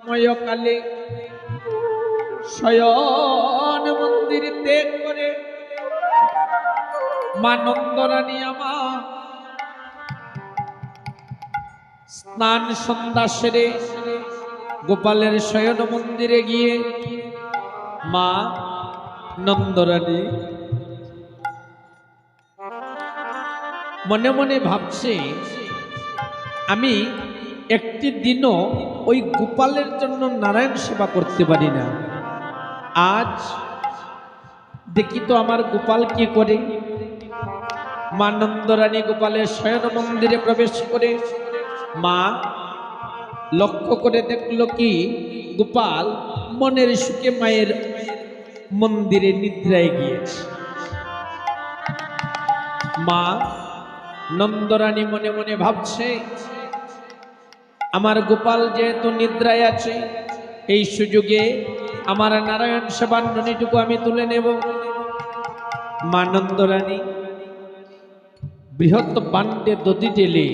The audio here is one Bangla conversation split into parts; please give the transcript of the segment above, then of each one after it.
সময়কালে শয়ন মন্দির ত্যাগ করে মা নন্দরানী আমার স্নান সন্ধ্যা সেরে গোপালের শয়ন মন্দিরে গিয়ে মা নন্দরানী মনে মনে ভাবছে, আমি একটি দিনও ওই গোপালের জন্য নারায়ণ সেবা করতে পারি না। আজ দেখি তো আমার গোপাল কি করে। মা নন্দরানী গোপালের শয়ন মন্দিরে প্রবেশ করে মা লক্ষ্য করে দেখল কি গোপাল মনের সুখে মায়ের মন্দিরে নিদ্রায় গিয়েছে। মা নন্দরানী মনে মনে ভাবছে, আমার গোপাল যেহেতু নিদ্রায় আছে, এই সুযোগে আমার নারায়ণ সেবার ননিটুকু আমি তুলে নেব। মা নন্দরানী বৃহৎ বান্ডে দধি ঢেলে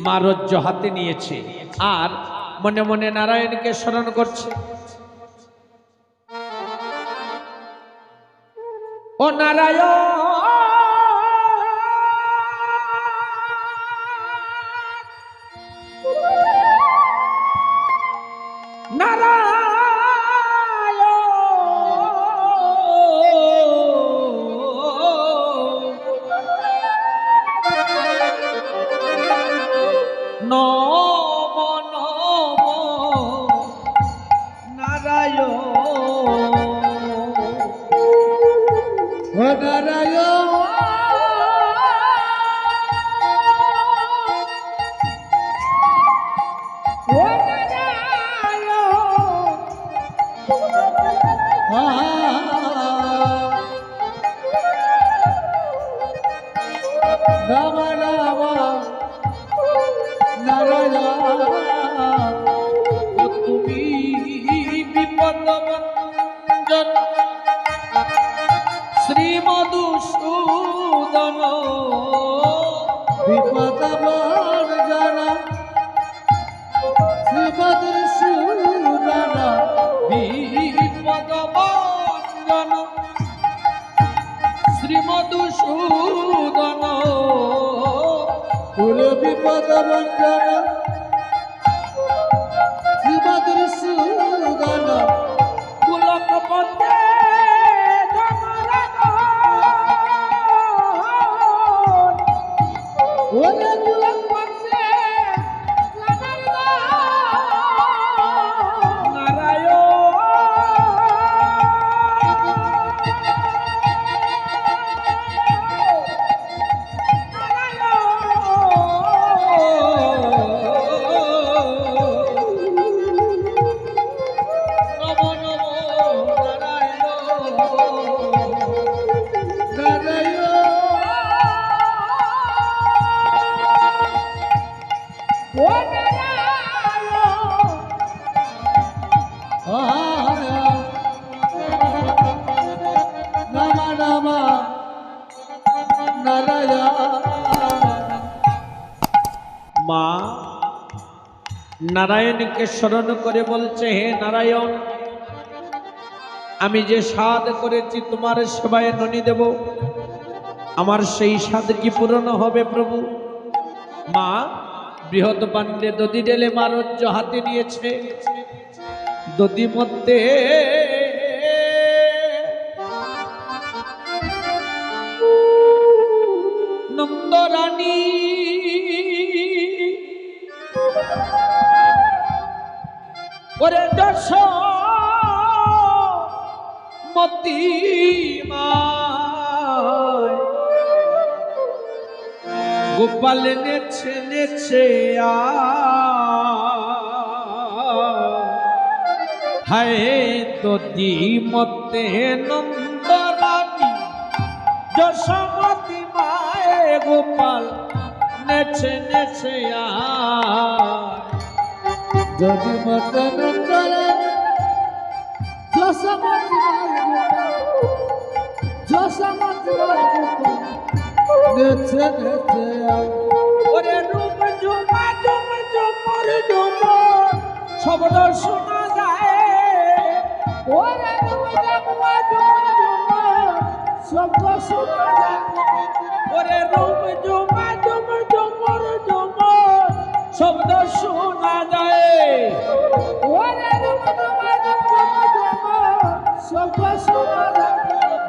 মা রজ্জ হাতে নিয়েছে আর মনে মনে নারায়ণকে স্মরণ করছে। ও নারায়ণ, তুমি বিপদমঞ্জন শ্রী মধুসূদন বিপদমঞ্জন শ্রী মধুসূদন বিপদমঞ্জন শ্রী মধুসূদন কুল বিপদমঞ্জন শ্রী মধুসূদন কুলকপতে মা নারায়ণকে স্মরণ করে বলছে, হে নারায়ণ, আমি যে সাধ করেছি তোমার সেবায় ননি দেব, আমার সেই সাধ কি পূরণ হবে প্রভু? মা বৃহৎ পাণ্ডে দধি ঢেলে মা রজ্জ হাতে নিয়েছে। দধি মধ্যে নন্দরানী ওরে যশোমতী মায় গোপাল নেছে নেছে হায় দধি মধ্যে নন্দরানী যশোমতী মায় গোপাল নেছে নেছে যদি মতন করে নেছে নেছে ওরে রূপ ঝুমা ঝুম ঝুমর ঝুম শব্দ শোনা ওরে রুমা জুমা শব্দ শোনা যায় ওরে রুম জুমা জুম জুমর জুমর শব্দ শোনা যায় ওরে রুমা জুমা শব্দ শোনা যায়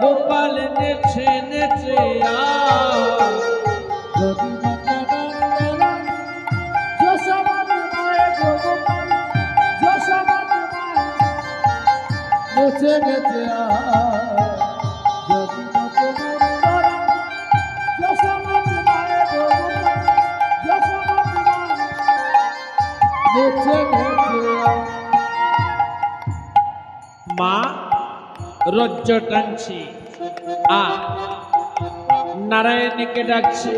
গোপাল নেচে নেচে আয় যদি মন্দনা যশোমতি মায়ে গোপাল যশোমতি মায়ে নেচে নেচে যদি মন্দনা যশোমতি মায়ে গোপাল যশোমতি মায়ে নেচে নেচে মা রজ্জ টানছে নারায়ণীকে ডাকছে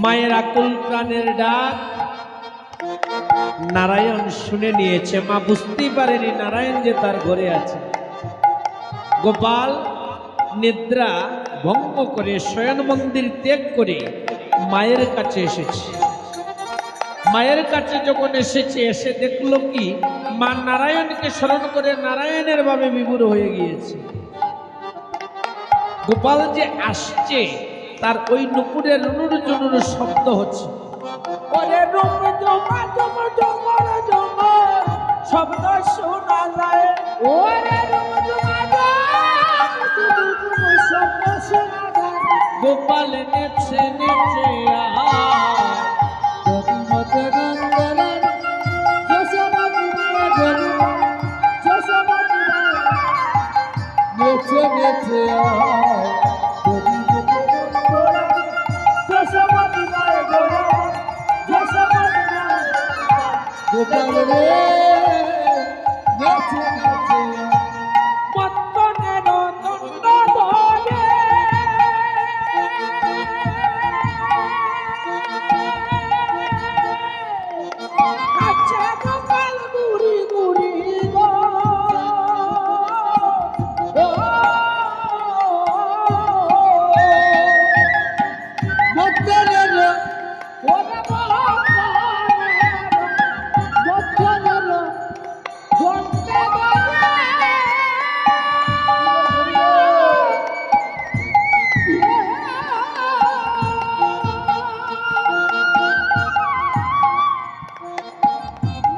মায়ের আকুল প্রাণের ডাক নারায়ণ শুনে নিয়েছে মা বুঝতেই পারেনি নারায়ণ যে তার ঘরে আছে গোপাল নিদ্রা ভঙ্গ করে শয়ন মন্দির ত্যাগ করে মায়ের কাছে এসেছে মায়ের কাছে যখন এসেছে এসে দেখলো কি মা নারায়ণকে স্মরণ করে নারায়ণের ভাবে বিভোর হয়ে গিয়েছে গোপাল যে আসছে তার ওই নুপুরের রুনুর জুনুর শব্দ হচ্ছে ওরে রুম জমা জমা জমা জমা শব্দ শোনা যায় ওরে রুমা শব্দ শোনা যায় গোপাল নেচে নেচে আয় যদি মন্দনা যশোমতি মায়ে গোপাল যশোমতি মায়ে নেচে নেচে যদি মন্দনা যশোমতি মায়ে গোপাল যশোমতি মায়ে গোপাল রে নেচে নেচে মত্তনের দণ্ড ধরে আছে গোপাল গুড়ি গুড়ি গো মন্দনের ওরে মন্দনের ঘন্টে ধরে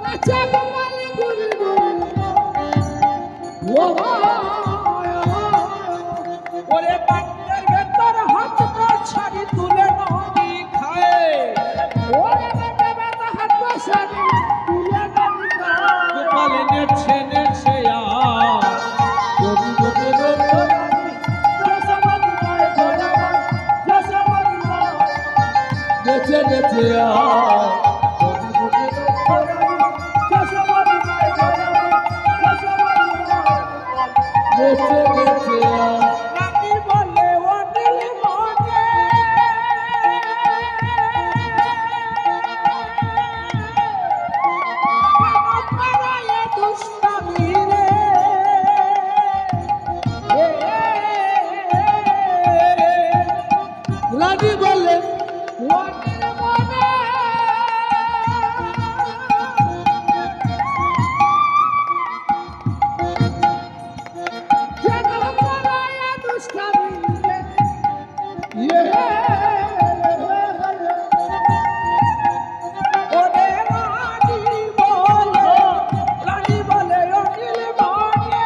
নাচে গোপাল গুরি গুরি ওরে বাক্যের ভেতর হাত তো ছাড়ি তুলে নদী খায় ওরে বেটা বেটা হাত বসানি তুলে নদী গোপাল নেছে নেছে আয় যদি গোপে গোপে যশোমতি মায়ে গোপাল যশোমতি মায়ে নেচে নেচে যদি গোপে গোপে যশোমতি মায়ে গোপাল যশোমতি মায়ে নেচে নেচে রানী বলে অনিল মনে কেন পারায় দুষ্টামি রে রানী বলে অনিল মনে কেন পারায় দুষ্টামি রে ওরে রানী বলে অনিল মনে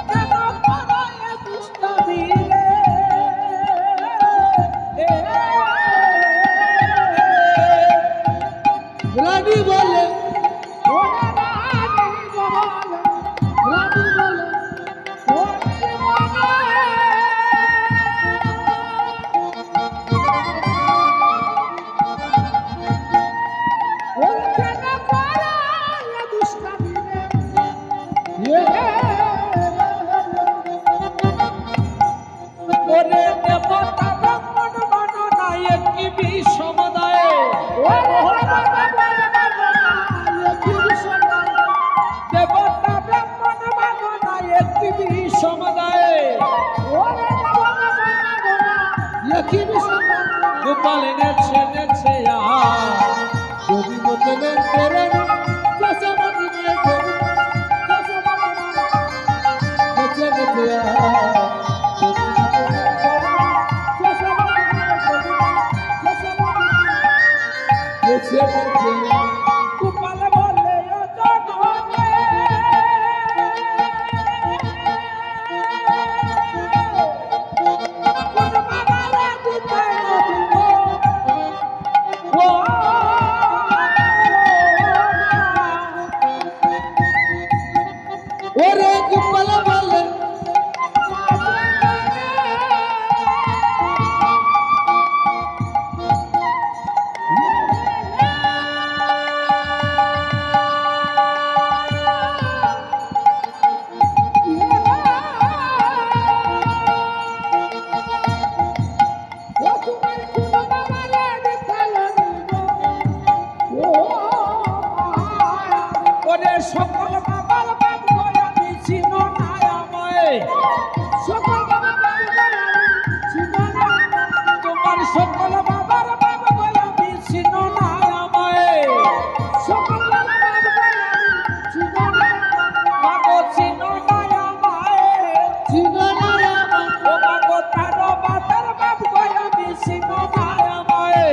কেন পারায় দুষ্টামি রে রানী বলে ওরে রানী বলে রানী বলে অনিল মনে ওরে কেন পারায় দুষ্টামি রে ওরে দেবতা ব্রাহ্মণ মাননায়ক কি বিষমদায় দেবতা ব্রাহ্মণ মাননায়ক কি বিষমদায় গোপাল নেছে নেছে আর যদি বদলে তেরে চশমা দিনে যদি চশমা নেচে নেচে নেচে নেচে গোপাল বলে ও জনমে কোন বাবারা দিতে ও ওরে গোপাল বলে ওরে সকল বাবার বাপ গো আমি চিনো না আমায় তোমার সকল বাবার বাপ গো আমি চিনো না আমায় মাগো চিনো না আমায় ও মাগো তার বাবার বাপ গো আমি চিনো না আমায়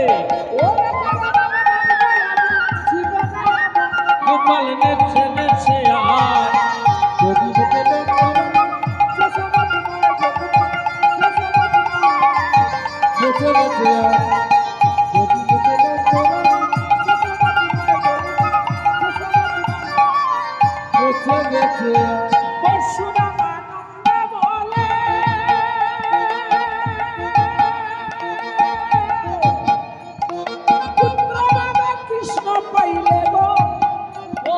গোপাল নেছে নেছে আর যদি বদলে নেচে নেচে যদি বদলে নেচে নেচে পরশুরাম আনন্দে বলে পুত্র বাবা কৃষ্ণ পাইলে গো ও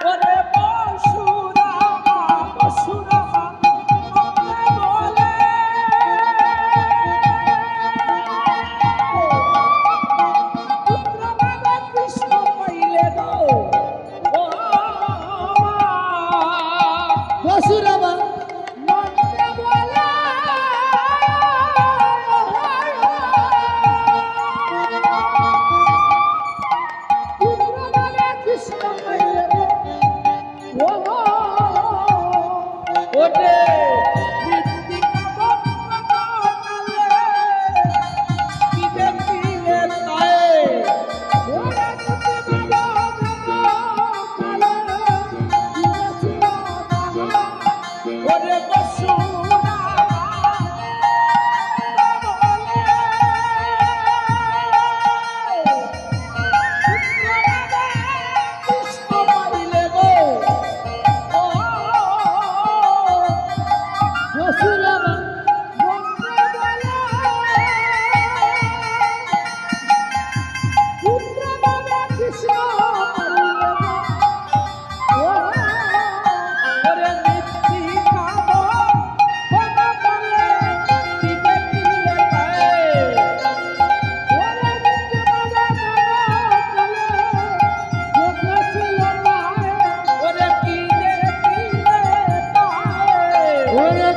ওরে পরশুরাম পরশুরাম আনন্দে বলে পুত্র বাবা কৃষ্ণ পাইলে গো ও বসুরামা ওরে মৃত্তিকা বক্ষকালে বিবেক দিলে তাই ওরে বসুরা কৃষ্ণ পাইলে গো ও বসুরামা ওরে মৃত্তিকা বক্ষকালে বিবেক দিলে তাই ওরে কিলে কিলে তাই ওরে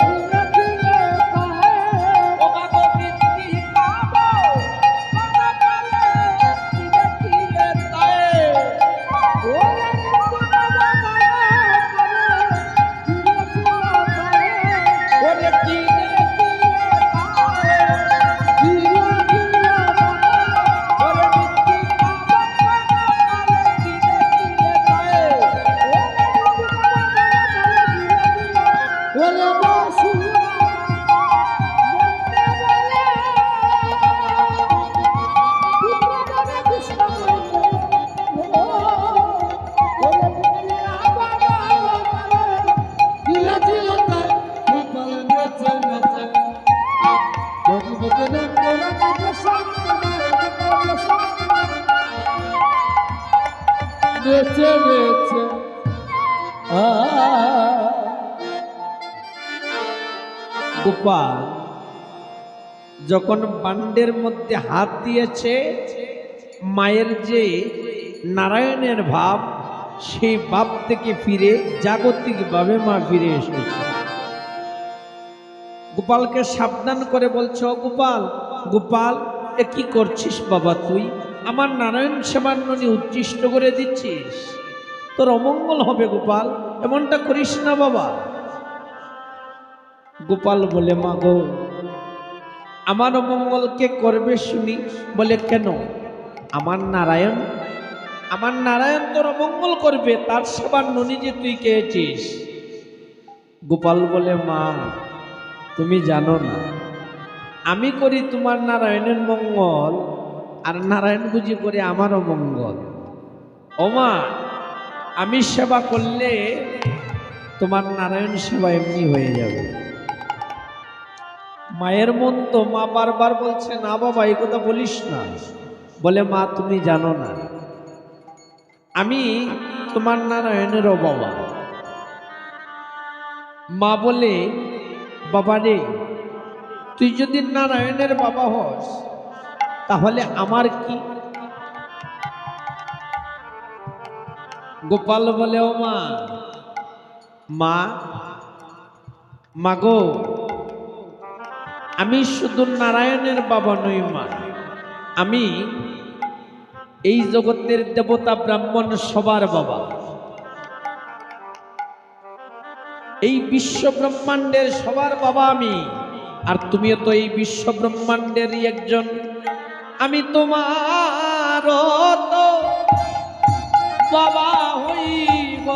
ও মাগো মৃত্তিকা বক্ষকালে বিবেক দিলে তাই ওরে কিলে কিলে তাই ওরে মৃত্তিকা বক্ষকালে বিবেক দিলে তাই ওরে নেচে নেচে গোপাল যখন বান্ডের মধ্যে হাত দিয়েছে, মায়ের যে নারায়ণের ভাব, সেই ভাব থেকে ফিরে জাগতিকভাবে মা ফিরে এসেছে। গোপালকে সাবধান করে বলছে, "ও গোপাল, গোপাল, এ কি করছিস বাবা? তুই আমার নারায়ণ সেবার ননি উচ্ছিষ্ট করে দিচ্ছিস, তোর অমঙ্গল হবে গোপাল, এমনটা করিস না বাবা।" গোপাল বলে, "মা গো, আমার অমঙ্গল কে করবে শুনি?" বলে, "কেন? আমার নারায়ণ, আমার নারায়ণ তোর অমঙ্গল করবে, তার সেবার ননি যে তুই খেয়েছিস।" গোপাল বলে, "মা, তুমি জানো না, আমি করি তোমার নারায়ণের মঙ্গল, আর নারায়ণ বুঝি করে আমার অমঙ্গল। ও মা, আমি সেবা করলে তোমার নারায়ণ সেবা এমনি হয়ে যাবে।" মায়ের মন তো, মা বারবার বলছে, "না বাবা, এই কথা বলিস না।" বলে, "মা, তুমি জানো না, আমি তোমার নারায়ণেরও বাবা।" মা বলে, "বাবা রে, তুই যদি নারায়ণের বাবা হস, তাহলে আমার কি?" গোপাল বলে, "ও মা, মা, মাগো, আমি শুধু নারায়ণের বাবা নই মা, আমি এই জগতের দেবতা ব্রাহ্মণ সবার বাবা। এই বিশ্ব ব্রহ্মাণ্ডের সবার বাবা আমি, আর তুমিও তো এই বিশ্ব ব্রহ্মাণ্ডেরই একজন। আমি তোমার তো বাবা হইব।"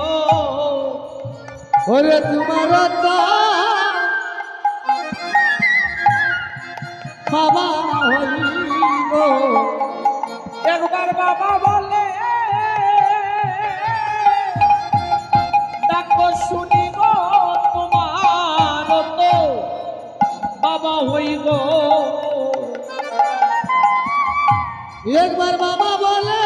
ওরে তোমার তো বাবা হইব। একবার বাবা বলে ডাকো শুনি গো, তোমার তো বাবা হইব। একবার বাবা বলে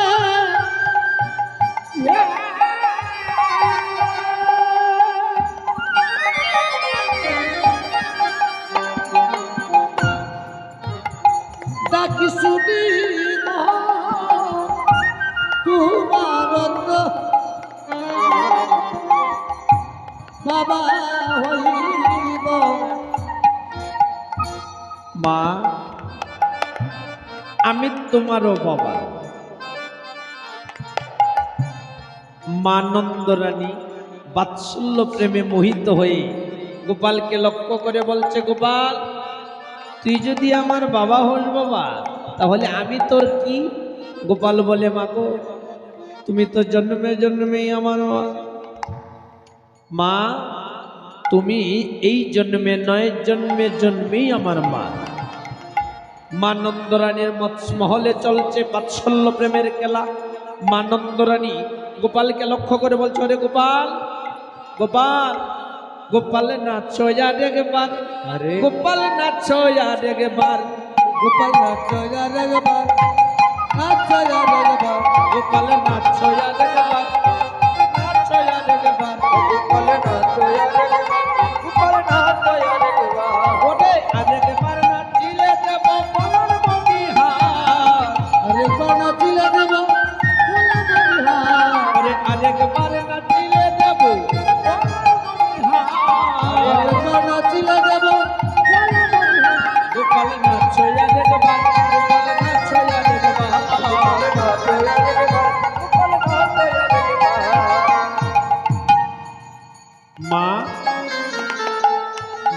ডাকি শুনি গো, তোমার তো বাবা হইব। মা, আমি তোমারও বাবা। মা নন্দরানী বাৎসল্য প্রেমে মোহিত হয়ে গোপালকে লক্ষ্য করে বলছে, "গোপাল, তুই যদি আমার বাবা হস বাবা, তাহলে আমি তোর কি?" গোপাল বলে, "মা গো, তুমি তো জন্মে জন্মেই আমার মা। মা, তুমি এই জন্মে নয়, জন্মে জন্মেই আমার মা।" মা নন্দরানীর মহলে চলছে বাৎসল্য প্রেমের খেলা। মা নন্দরানী গোপালকে লক্ষ্য করে বলছে, "ওরে গোপাল, গোপাল, গোপাল নাচো আর একবার, গোপাল নাচো আর একবার, গোপাল নাচো আর একবার, নাচো আর একবার, গোপাল নাচো আর একবার, নাচো আর একবার, গোপাল নাচো আর একবার, গোপাল নাচো আর একবার। ওরে আরেকবার নাচিলে দেব বলর মণিহার, আরেকবার নাচিলে দেব বলর মণিহার, ওরে আরেকবার নাচিলে দেব বলর মণিহার, আরেকবার নাচিলে দেব বলর মণিহার। গোপাল নাচো আর একবার, গোপাল নাচো আর একবার, গোপাল নাচো আর একবার, গোপাল নাচো আর একবার। মা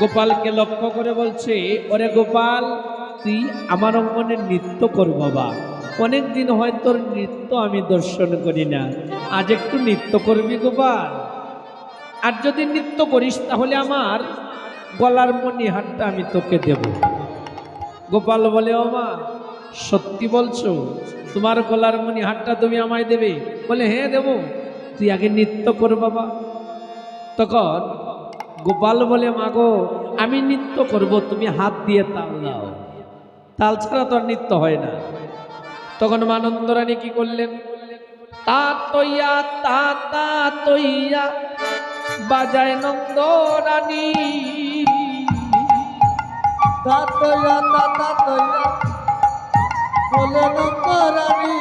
গোপালকে লক্ষ্য করে বলছে, "ওরে গোপাল, তুই আমার অঙ্গনে নৃত্য কর বাবা। অনেক দিন হয় তোর নৃত্য আমি দর্শন করি না, আজ একটু নৃত্য করবি গোপাল? আর যদি নৃত্য করিস তাহলে আমার গলার মণিহারটা আমি তোকে দেব।" গোপাল বলে, "ও মা, সত্যি বলছো? তোমার গলার মণিহারটা তুমি আমায় দেবে?" বলে, "হ্যাঁ দেব, তুই আগে নৃত্য কর বাবা।" তখন গোপাল বলে, "মা গো, আমি নৃত্য করব, তুমি হাত দিয়ে তাল দাও, তাল ছাড়া তো আর নৃত্য হয় না।" তখন মা নন্দরানী কি করলেন? তা তৈয়া তা তা তৈয়া বাজায় নন্দরানী, তাতয়া বলে নন্দরানী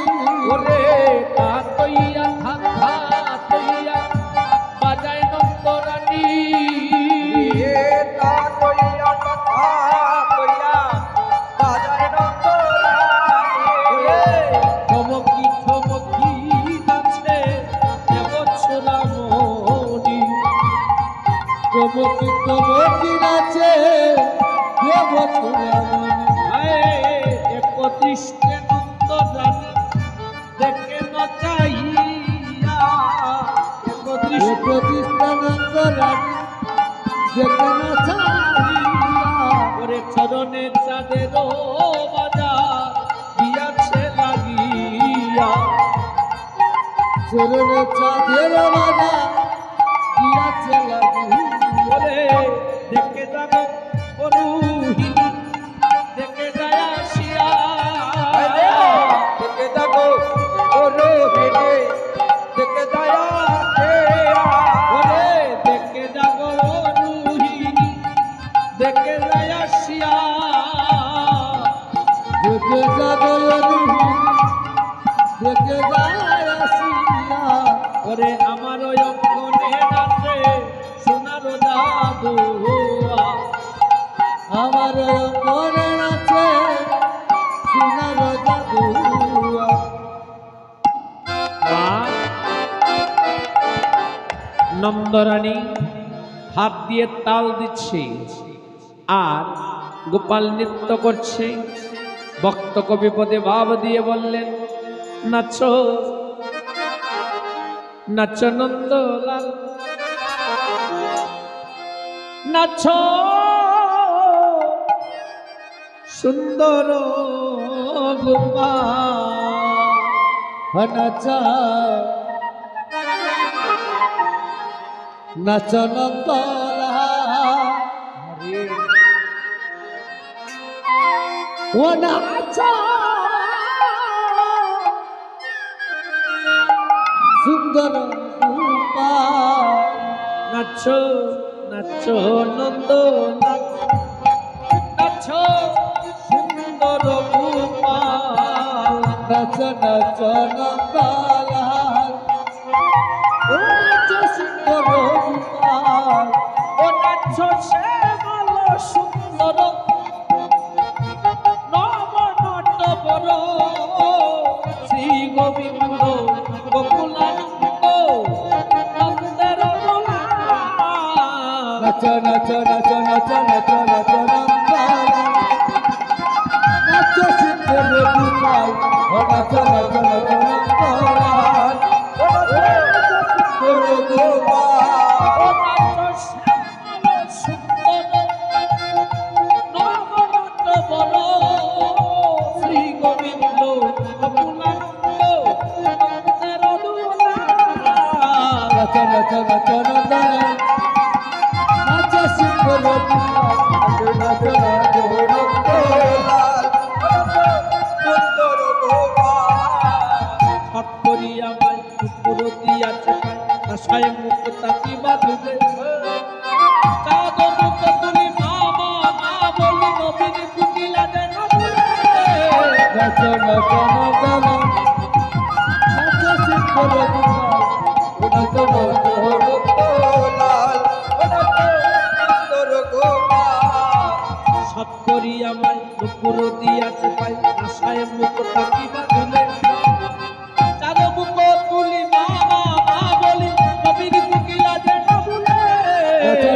ওরে তাতইয়া তইয়া বাজায় নন্দরানী এ তাতয়া বাজায় নন্দরানী ওরে থমকি নাচে দেবছুরামণি কবকি নাচে দেবছুরামণি একদৃষ্টে নন্দরানী দেখে নচাইয়া প্রতিষ্ঠানন্দরানী দেখে নচাইয়া করে চরণে চাঁদের বাজার দিয়াছে লাগিয়া চরণে চাঁদের বাজা দিয়াছে লাগিয়া করে দেখে যাব অরুহিণী দেখে যায় আসিয়া দেখে যাবো ও রোহিণী দেখে দয়া ওরে দেখে যাব অরুহিণী দেখে যায় আসিয়া দেখে যাবো রোহিণী দেখে যায় আসিয়া ওরে আমার ওই অঙ্গনে নাচে সোনার জাদু আমার মনে আছে সোনার জাদু নন্দরানী হাত দিয়ে তাল দিচ্ছে আর গোপাল নৃত্য করছে। ভক্ত কবি পদে ভাব দিয়ে বললেন, নাচো নাচো নন্দলাল নাচো সুন্দর গোপাল নাচা নাচনন্দলা ও নাচা সুন্দর গোপাল নাচো নাচো নন্দলাল নাচো সুন্দর গোপাল নাচ নাচ নন্দলাল ও নাচ সুন্দর গোপাল ও নাচো শ্যামল সুন্দর নবনট বড় শ্রী গোবিন্দ গোকুলানন্দ নন্দের নাচ নাচ নাচ নাচ নাচ নাচ নন্দলাল নাচ সুন্দর গোপাল ও নাচ নাচ নাচ নন্দলাল ও নাচ সুন্দর গোপাল ও নাচো শ্যামল সুন্দর নবনট বড় শ্রী গোবিন্দ গোকুলানন্দ নন্দের নাচ নাচ নাচ নন্দলাল নাচ সুন্দর গোপাল নাচ নাচ নন্দলাল সুন্দর গোপাল ছট করিয়া মাই পুরো দিয়াছে আশায় মুখ তাকি বাঁধবে চাঁদ মুখ তুলি মামা মা বলি নবীন কুকিলা দেন নাচ নাচ নন্দলাল নাচ সুন্দর গোপাল নাচ নাচ নন্দলাল সুন্দর গোপাল ছট করিয়া মাই পুরো দিয়াছে পাই আশায় মুখ তাকি বাঁধবে চাঁদ মুখ তুলি মামা মা বলি নবীন কুকিলা দেন নাচ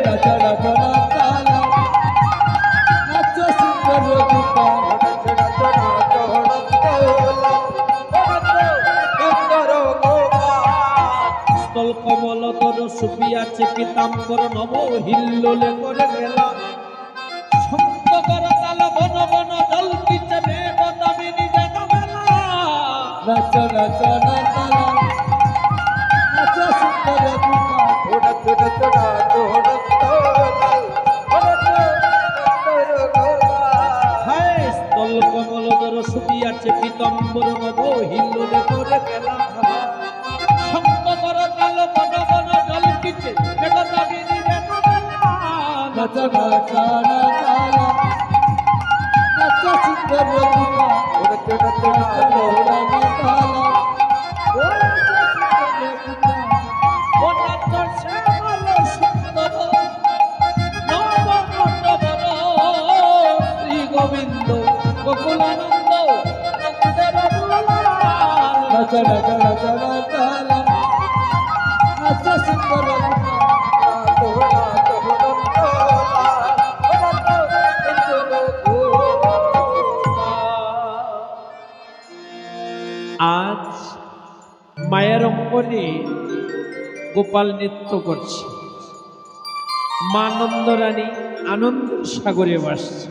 নাচ নাচ নন্দলাল নাচ সুন্দর গোপাল নাচ নাচ নাচ নন্দলাল সুন্দর গোপাল স্থল কমল তর সুপিয়াছে পিতাম্বর নব হিল্লোলে করে গেলা শঙ্ক কর তাল বন বন জল কিচে মেঘ দামিনী যেন মেলা নাচ নাচ নন্দলাল নাচ সুন্দর গোপাল নাচ নাচ নাচ নন্দলাল সুন্দর গোপাল হায় স্থল কমল তর সুপিয়াছে পিতাম্বর নব হিল্লোলে করে গেলা শঙ্ক কর তাল বন বন জল কিচে মেঘ দামিনী যেন মেলা নাচ নাচ নন্দলাল ওরে তেনা তেনা দৌড়ানি ভালো গোবিন্দ গোকুলানন্দ রাজা রাজা রাজা রাজা রাজা সুন্দর দৌড়া আজ মায়ের অঙ্গনে গোপাল নৃত্য করছে, মা নন্দরানী আনন্দ সাগরে ভাসছে।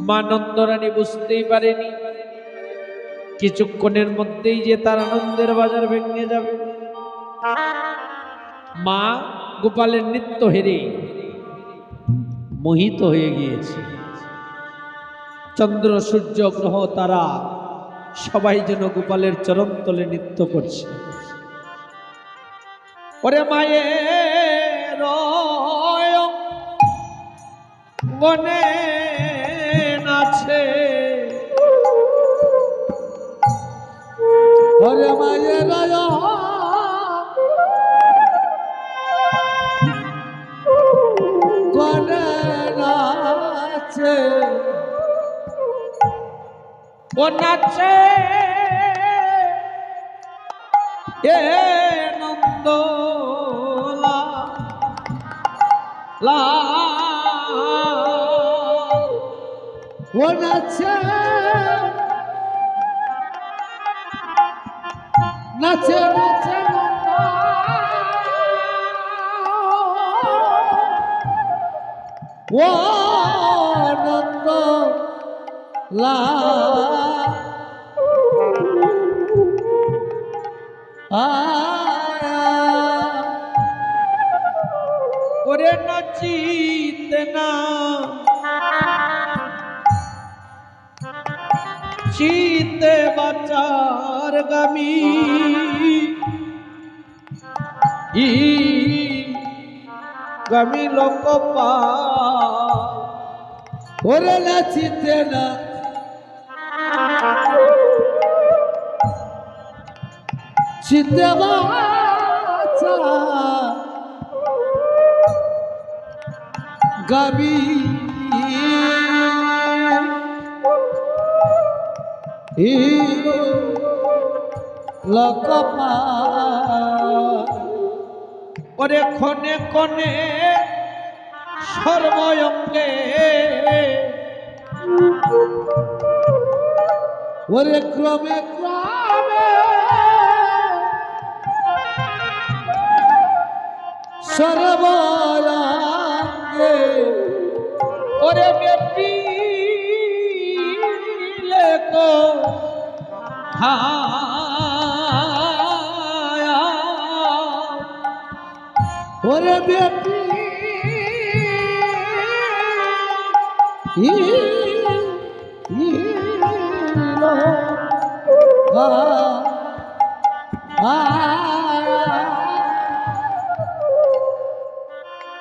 মা নন্দরানী বুঝতেই পারেনি কিছুক্ষণের মধ্যেই যে তার আনন্দের বাজার ভেঙে যাবে। মা গোপালের নৃত্য হেরে মোহিত হয়ে গিয়েছে। চন্দ্র সূর্য গ্রহ তারা সবাই যেন গোপালের চরণ তলে নৃত্য করছে। ওরে মায়ের গনে নাচে, ওরে মায়ের গনে নাচে, ও নাচে এ নন্দলা লা ও নাচে নাচে নাচে ও নন্দ লা ওরে নাচিতে না চিতে বাচার গামী গামী লোকপা ওরে নাচিতে না চিতে বাচা গাবি লকপা ওরে ক্ষণে ক্ষণে সর্বঙ্গে ওরে ক্রমে ক্রমে সর্বরাঙ্গে ওরে বেটি লেকো ওরে বেটি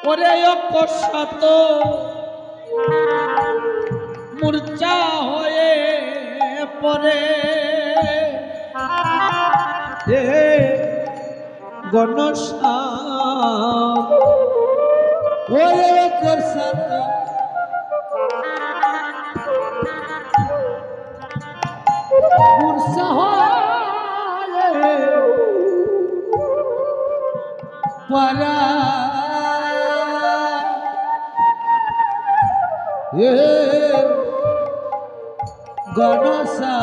ওরে অকস্মাৎ মূর্ছা হয়ে পরে গণশ্যাম ওরে করসাত মূর্ছা হয়ে পরা গণসা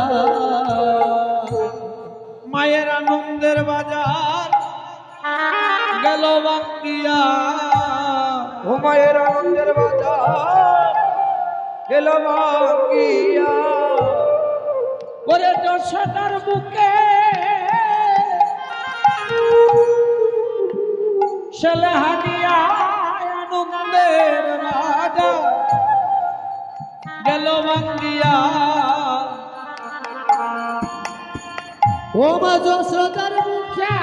মায়ের আনন্দের বাজার গেল বাঙ্গিয়া। ও মায়ের আনন্দের বাজার গেল ভাঙ্গিয়া। ওরে যশোদার বুকে ছেলে হানিয়া আনন্দের বাজার গেল ভাঙ্গিয়া। ও মা যশোদার মুখে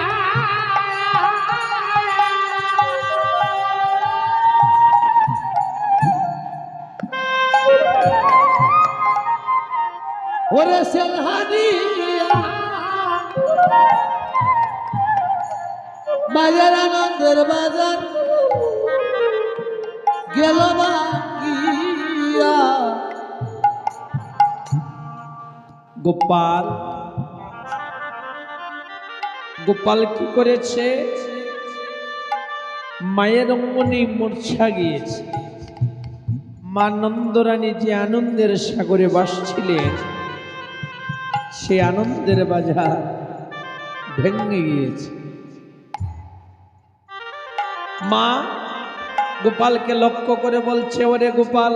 ওরে সেলহানিয়া মায়ের আনন্দের বাজার গেল ভাঙ্গিয়া। গোপাল গোপাল কি করেছে? মায়ের অঙ্গনে মূর্ছা গিয়েছে। মা নন্দরানী যে আনন্দের সাগরে ভাসছিলেন, সে আনন্দের বাজার ভেঙে গিয়েছে। মা গোপালকে লক্ষ্য করে বলছে, ওরে গোপাল,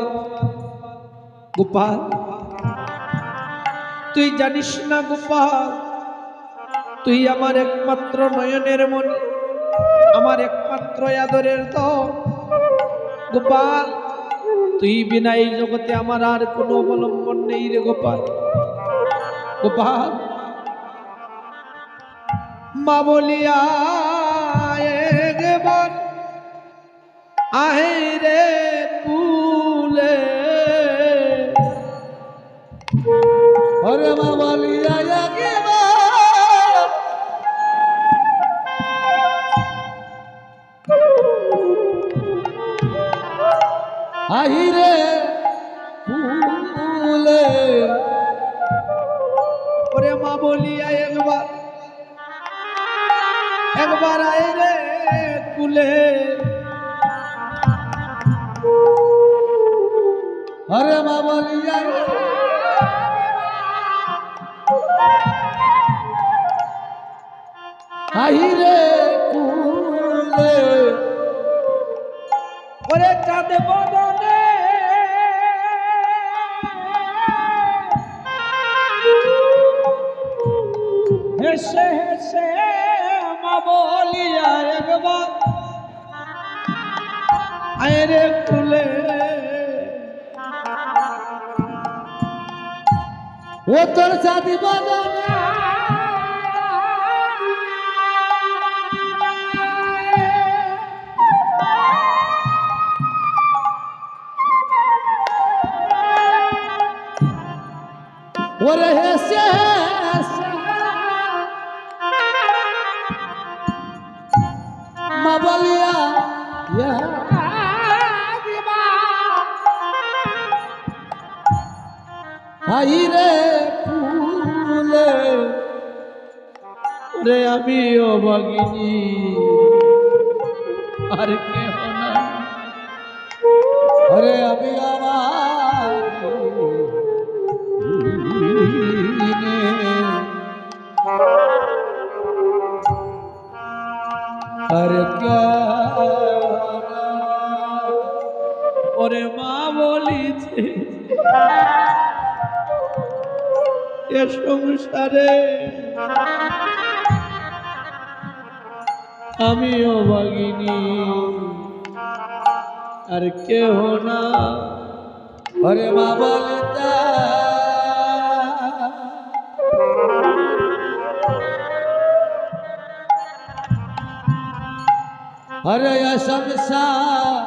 গোপাল তুই জানিস না গোপাল, তুই আমার একমাত্র নয়নের মণি, আমার একমাত্র আদরের ধন। গোপাল তুই বিনা এই জগতে আমার আর কোনো অবলম্বন নেই রে গোপাল। গোপাল মা বলিয়া একবার আহে রে কুলে। ওরে মা বলিয়া একবার আহিরে কুলে। ওরে মা বলিয়া একবার একবার আয় রে কুলে। ওরে মা বলিয়া আহিরে কুলে। ওরে চাঁদ বদনে হেসে হেসে মা বলিয়া একবার আয় রে কুলে। ও তোর সাথী বাজানে ওরে হেসে হেসে মা বলিয়া আহিরে কুলে। ওরে আমি অভাগিনী আর কেহ না। ওরে আমি আমার আরে ওরে মা বলিছে এ সংসারে আমি অভাগিনী আর কেহ না। ওরে মা বলিতা अरे संसारे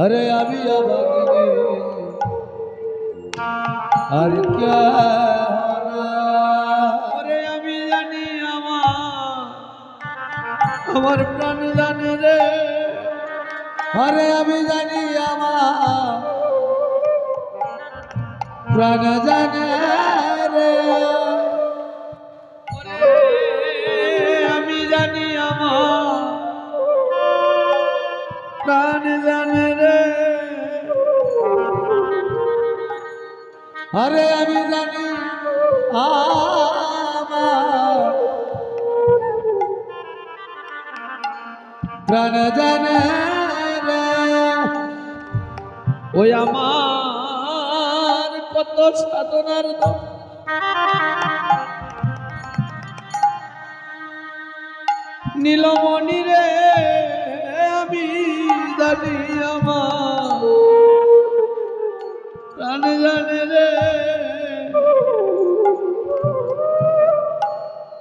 अरे अभी अभागिनी अरे क्या ওরে আমি জানি আমার প্রাণ জানে রে। अरे अभी जानी प्राण जाने रे আমি জানি প্রাণ জানে রে। अरे अभी जानी प्राण जाने रे ওই আমার কত সাধনার দম, নীলমণি রে আমি জানি প্রাণ জানে রে।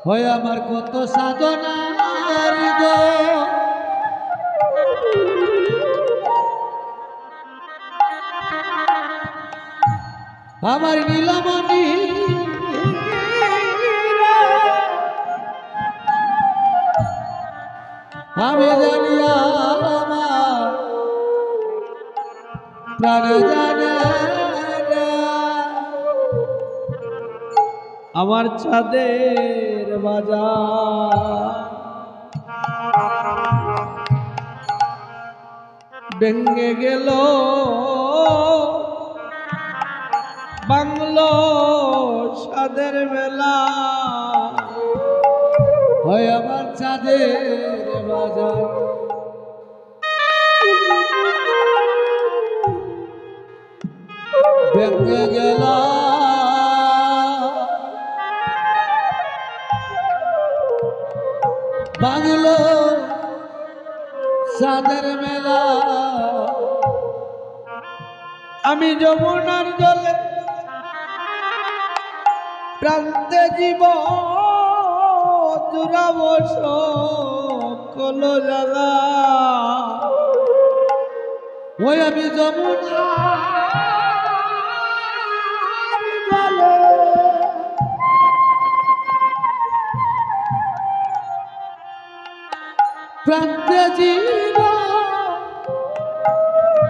হয় আমার কত সাধনার গো আমার নীলমণি আমি জানি আমার প্রাণ জানে না। আমার চাঁদের বাজার ভেঙে গেল বাংলো সাদের মেলা হয় আমার চাঁদের বাজার ভেঙে গেল বাংলো চাঁদের মেলা। আমি যমুনার জলে প্রান্তে জীব জুড়াব সকল জ্বালা ওই আমি যমুনা প্রান্তে জীব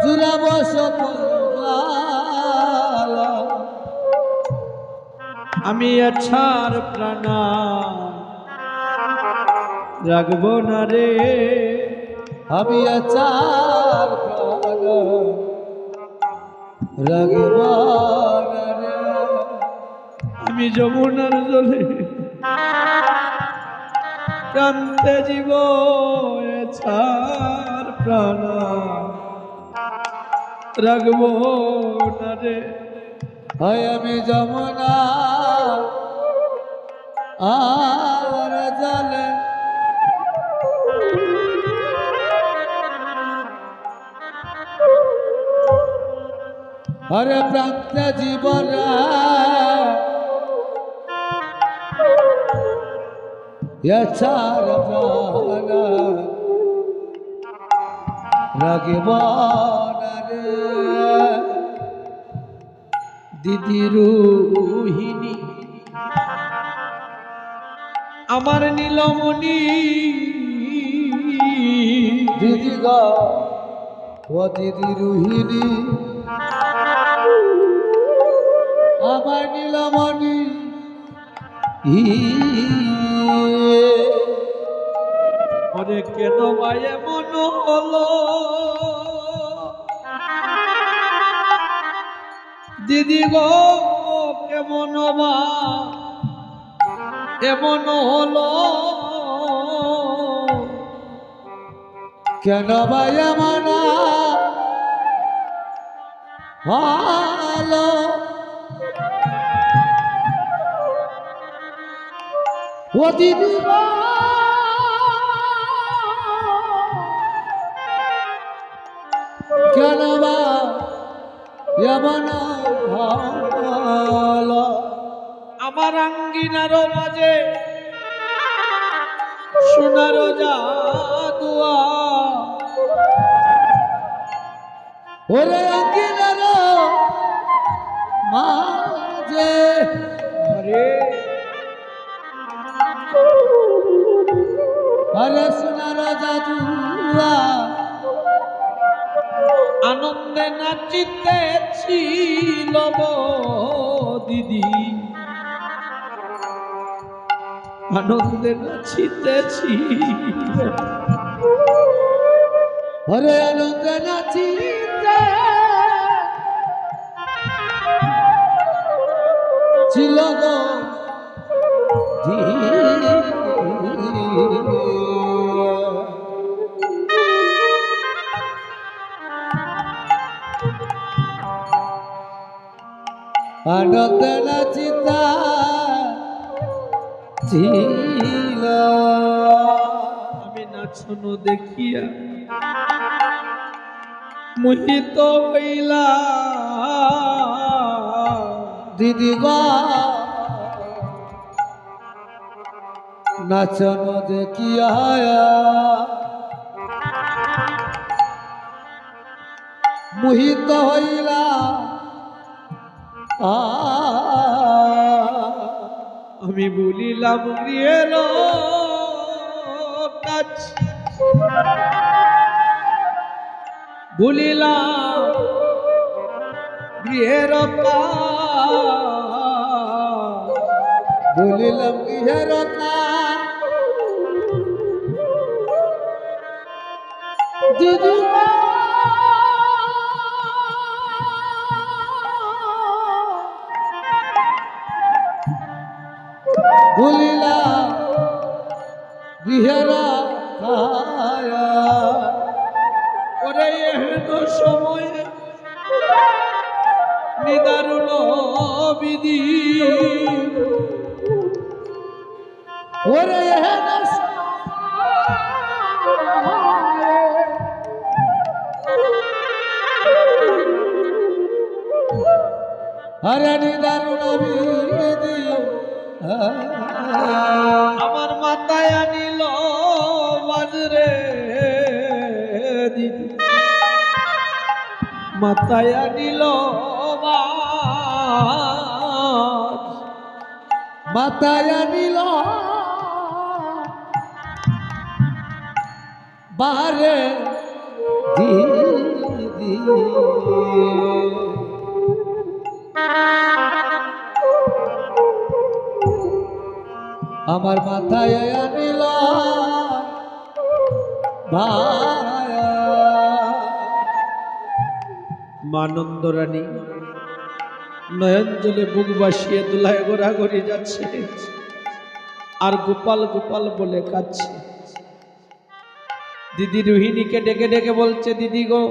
জুড়াব সকল জ্বালা। আমি আছার প্রাণা রাখবো না রে আমি আচার প্রাণ রাগব না রে। আমি যমুনার জলে প্রান্তে জীব আছার প্রাণা রাখবো না রে। হয় আমি যমুনা আর জলে হরে প্রান্তে জীবন ছাড় প্রাণ রাগব না রে। দিদি রোহিণী আমার নীলমণি দিদি গো ও দিদি রোহিণী আমার নীলমণি ওরে কেন মায়ে মন হলো দিদি গো কেমন বা এমন হলো কেন ভাই মানা ভালো ও দিদি গো কেন বা এমন ভালো। আমার আঙ্গিনার মাঝে সোনার জাদুয়া ওরে আঙ্গিনার মাঝে আরে আরে সোনার জাদুয়া আনন্দে নাচিতেছিল গো দিদি আনন্দে নাচিতেছি হরে আনন্দ নাচিতে ছিল গো আনন্দ নাচিতা ছিল। আমি নাচনো দেখিয়া মোহিত হইলা দিদি গো নাচন দেখিয়া মোহিত হইলা আমি বলিলাম গৃহের কাজ, বলিলাম গৃহের কাজ, বলিলাম কিহের কাজ দিদি গো বলিলাম গৃহের কায়া ওরে এহেন সময়ে নিদারুণ বিধি, ওরে এহেন হরে নিদারুণ বিধি আমার মাথায় আনিল বাজরে দিদি, মাথায় আনিল বাজ, মাতায় নিল বারে দিদি আমার মাথায় আনিল ভায়া মানন্দ রানী নয়ন জলে বুক বাসিয়ে দোলায় গোড়াগড়ি যাচ্ছে, আর গোপাল গোপাল বলে কাঁদছে। দিদি রোহিণীকে ডেকে ডেকে বলছে, দিদি গো,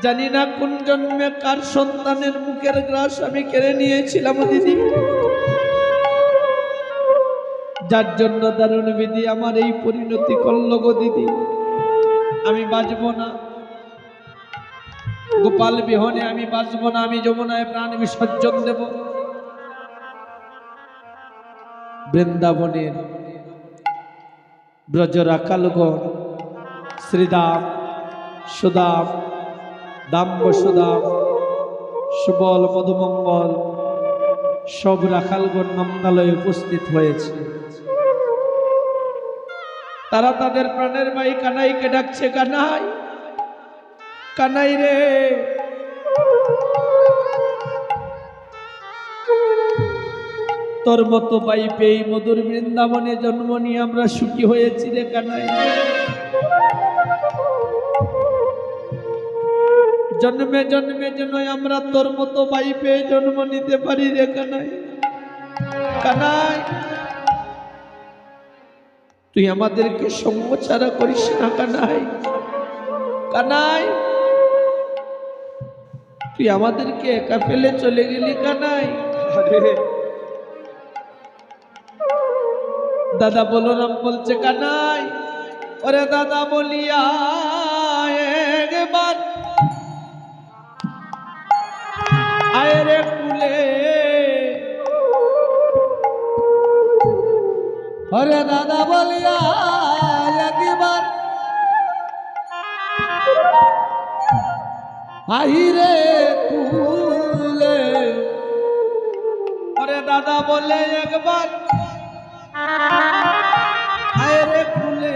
জানি না কোন জন্মে কার সন্তানের মুখের গ্রাস আমি কেড়ে নিয়েছিলাম দিদি, যার জন্য দারুণ বিধি আমার এই পরিণতি করল গো দিদি। আমি বাঁচব না, গোপাল বিহনে আমি বাঁচব না, আমি যমুনায় প্রাণ বিসর্জন দেব। বৃন্দাবনের ব্রজ রাখালগণ শ্রীদাম, সুদাম, দাম্ব সুদাম, সুবল, মধুমঙ্গল সব রাখালগণ নন্দালয়ে উপস্থিত হয়েছে। তারা তাদের প্রাণের ভাই কানাইকে ডাকছে, কানাই, কানাই রে, তোর মতো ভাই পেয়ে মধুর বৃন্দাবনে জন্ম নিয়ে আমরা সুখী হয়েছি রে কানাই। জন্মে জন্মে যেন আমরা তোর মতো ভাই পেয়ে জন্ম নিতে পারি রে কানাই। কানাই, তুই আমাদেরকে সঙ্গ ছাড়া করিস না কানাই। কানাই, তুই আমাদেরকে একা ফেলে চলে গেলি কানাই। দাদা বলরাম বলছে, কানাই, ওরে দাদা বলিয়া একবার আয় রে কুলে, হরে দাদা বলিয়া একবার আহিরে কুলে, ওরে দাদা বলে একবার আয় রে কুলে,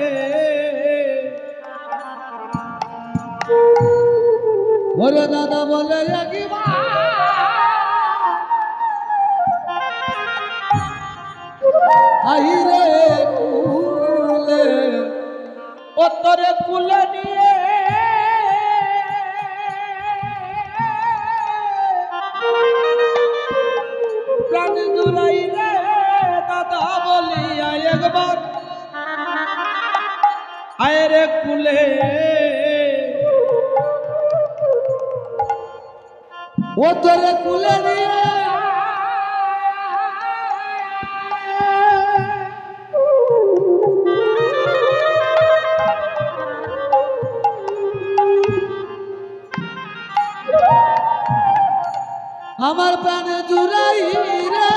ওরে দাদা বলে একবার আহিরে কুলে, ও তোরে কুলে নিয়ে প্রাণ জুড়াই রে দাদা বলিয়া একবার আয় রে কুলে, ও তোরে কুলে নিয়ে আমার প্রাণে জুড়াই রে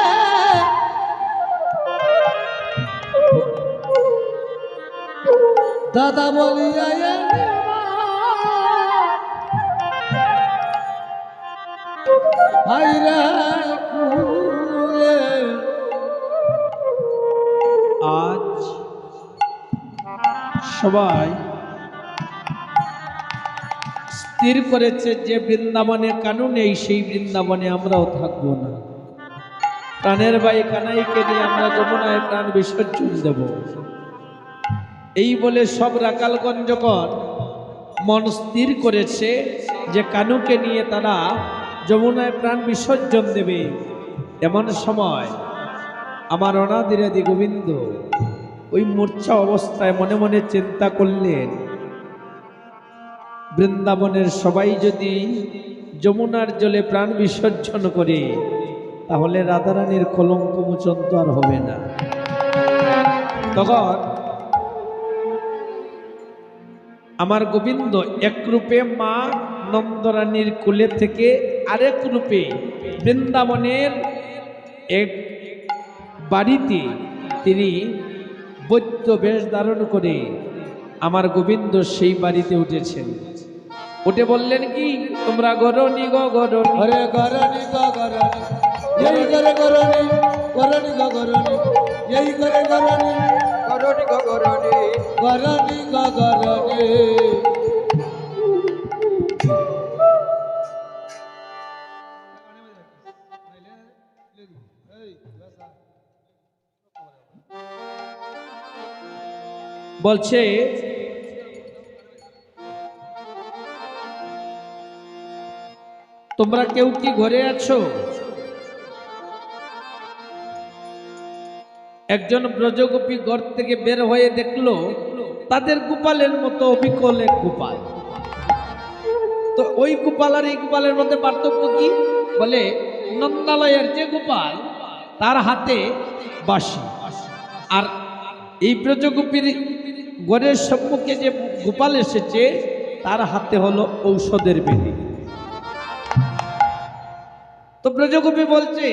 দাদা বলিয়া একবার হাইরে কুলে আজ সবাই স্থির করেছে যে বৃন্দাবনে কানু নেই, সেই বৃন্দাবনে আমরাও থাকবো না। প্রাণের ভাই কানাইকে নিয়ে আমরা যমুনায় প্রাণ বিসর্জন দেব, এই বলে সব রাকালগঞ্জগণ মন স্থির করেছে যে কানুকে নিয়ে তারা যমুনায় প্রাণ বিসর্জন দেবে। এমন সময় আমার অনাদিরাদি গোবিন্দ ওই মূর্ছা অবস্থায় মনে মনে চিন্তা করলেন, বৃন্দাবনের সবাই যদি যমুনার জলে প্রাণ বিসর্জন করে তাহলে রাধারানীর কলঙ্ক মোচন তো আর হবে না। তখন আমার গোবিন্দ এক রূপে মা নন্দরানীর কোলে থেকে আরেক রূপে বৃন্দাবনের এক বাড়িতে তিনি বৈদ্য বেশ ধারণ করে আমার গোবিন্দ সেই বাড়িতে উঠেছেন। উঠে বললেন কি, তোমরা গরনি গো গরনি, হরে গরনি গো গরনি, এই করে গরনি, গরনি গো গরনি, এই করে গরনি, গরনি গো গরনি, গরনি গো গরনি। বলছে তোমরা কেউ কি ঘরে আছো? একজন ব্রজগোপী ঘর থেকে বের হয়ে দেখলো তাদের গোপালের মতো অবিকল এক গোপাল। তো ওই গোপাল আর এই গোপালের মধ্যে পার্থক্য কি? বলে নন্দালয়ের যে গোপাল তার হাতে বাঁশি, আর এই ব্রজগোপীর ঘরের সম্মুখে যে গোপাল এসেছে তার হাতে হলো ঔষধের বেদি। তো ব্রজগোপী বলছে,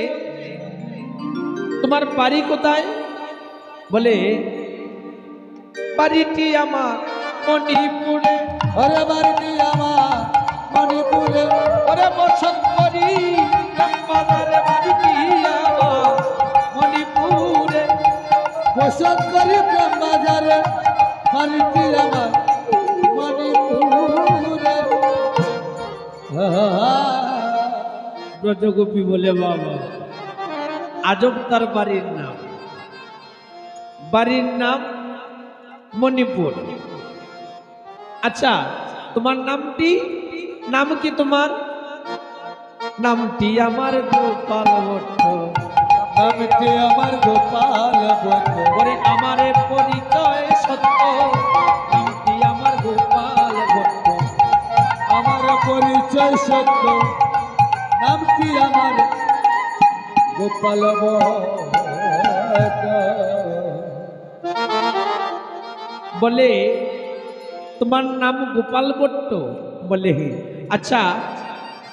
তোমার বাড়ি কোথায়? বলে বাড়িটি আমার মণিপুরে। হরে বাড়িটি আমার মণিপুরে, ওরে বসন্তরি রামবাজারে বাড়িটি আমার মণিপুরে। বসত করি প্রেম বাজারে, বাড়িটি আমার মণিপুরে। ব্রজগোপী বলে, বাবা আজব তার বাড়ির নাম, বাড়ির নাম মণিপুর। আচ্ছা তোমার নামটি, নাম কি তোমার? নামটি আমার গোপাল ভট্ট। নামটি আমার গোপাল ভট্ট। ওরে আমারে পরিচয় সত্য, নামটি আমার গোপাল ভট্ট। আমার পরিচয় সত্য, নামটি আমার গোপাল ভট্ট। বলে তোমার নাম গোপাল ভট্ট? বলে হ্যাঁ। আচ্ছা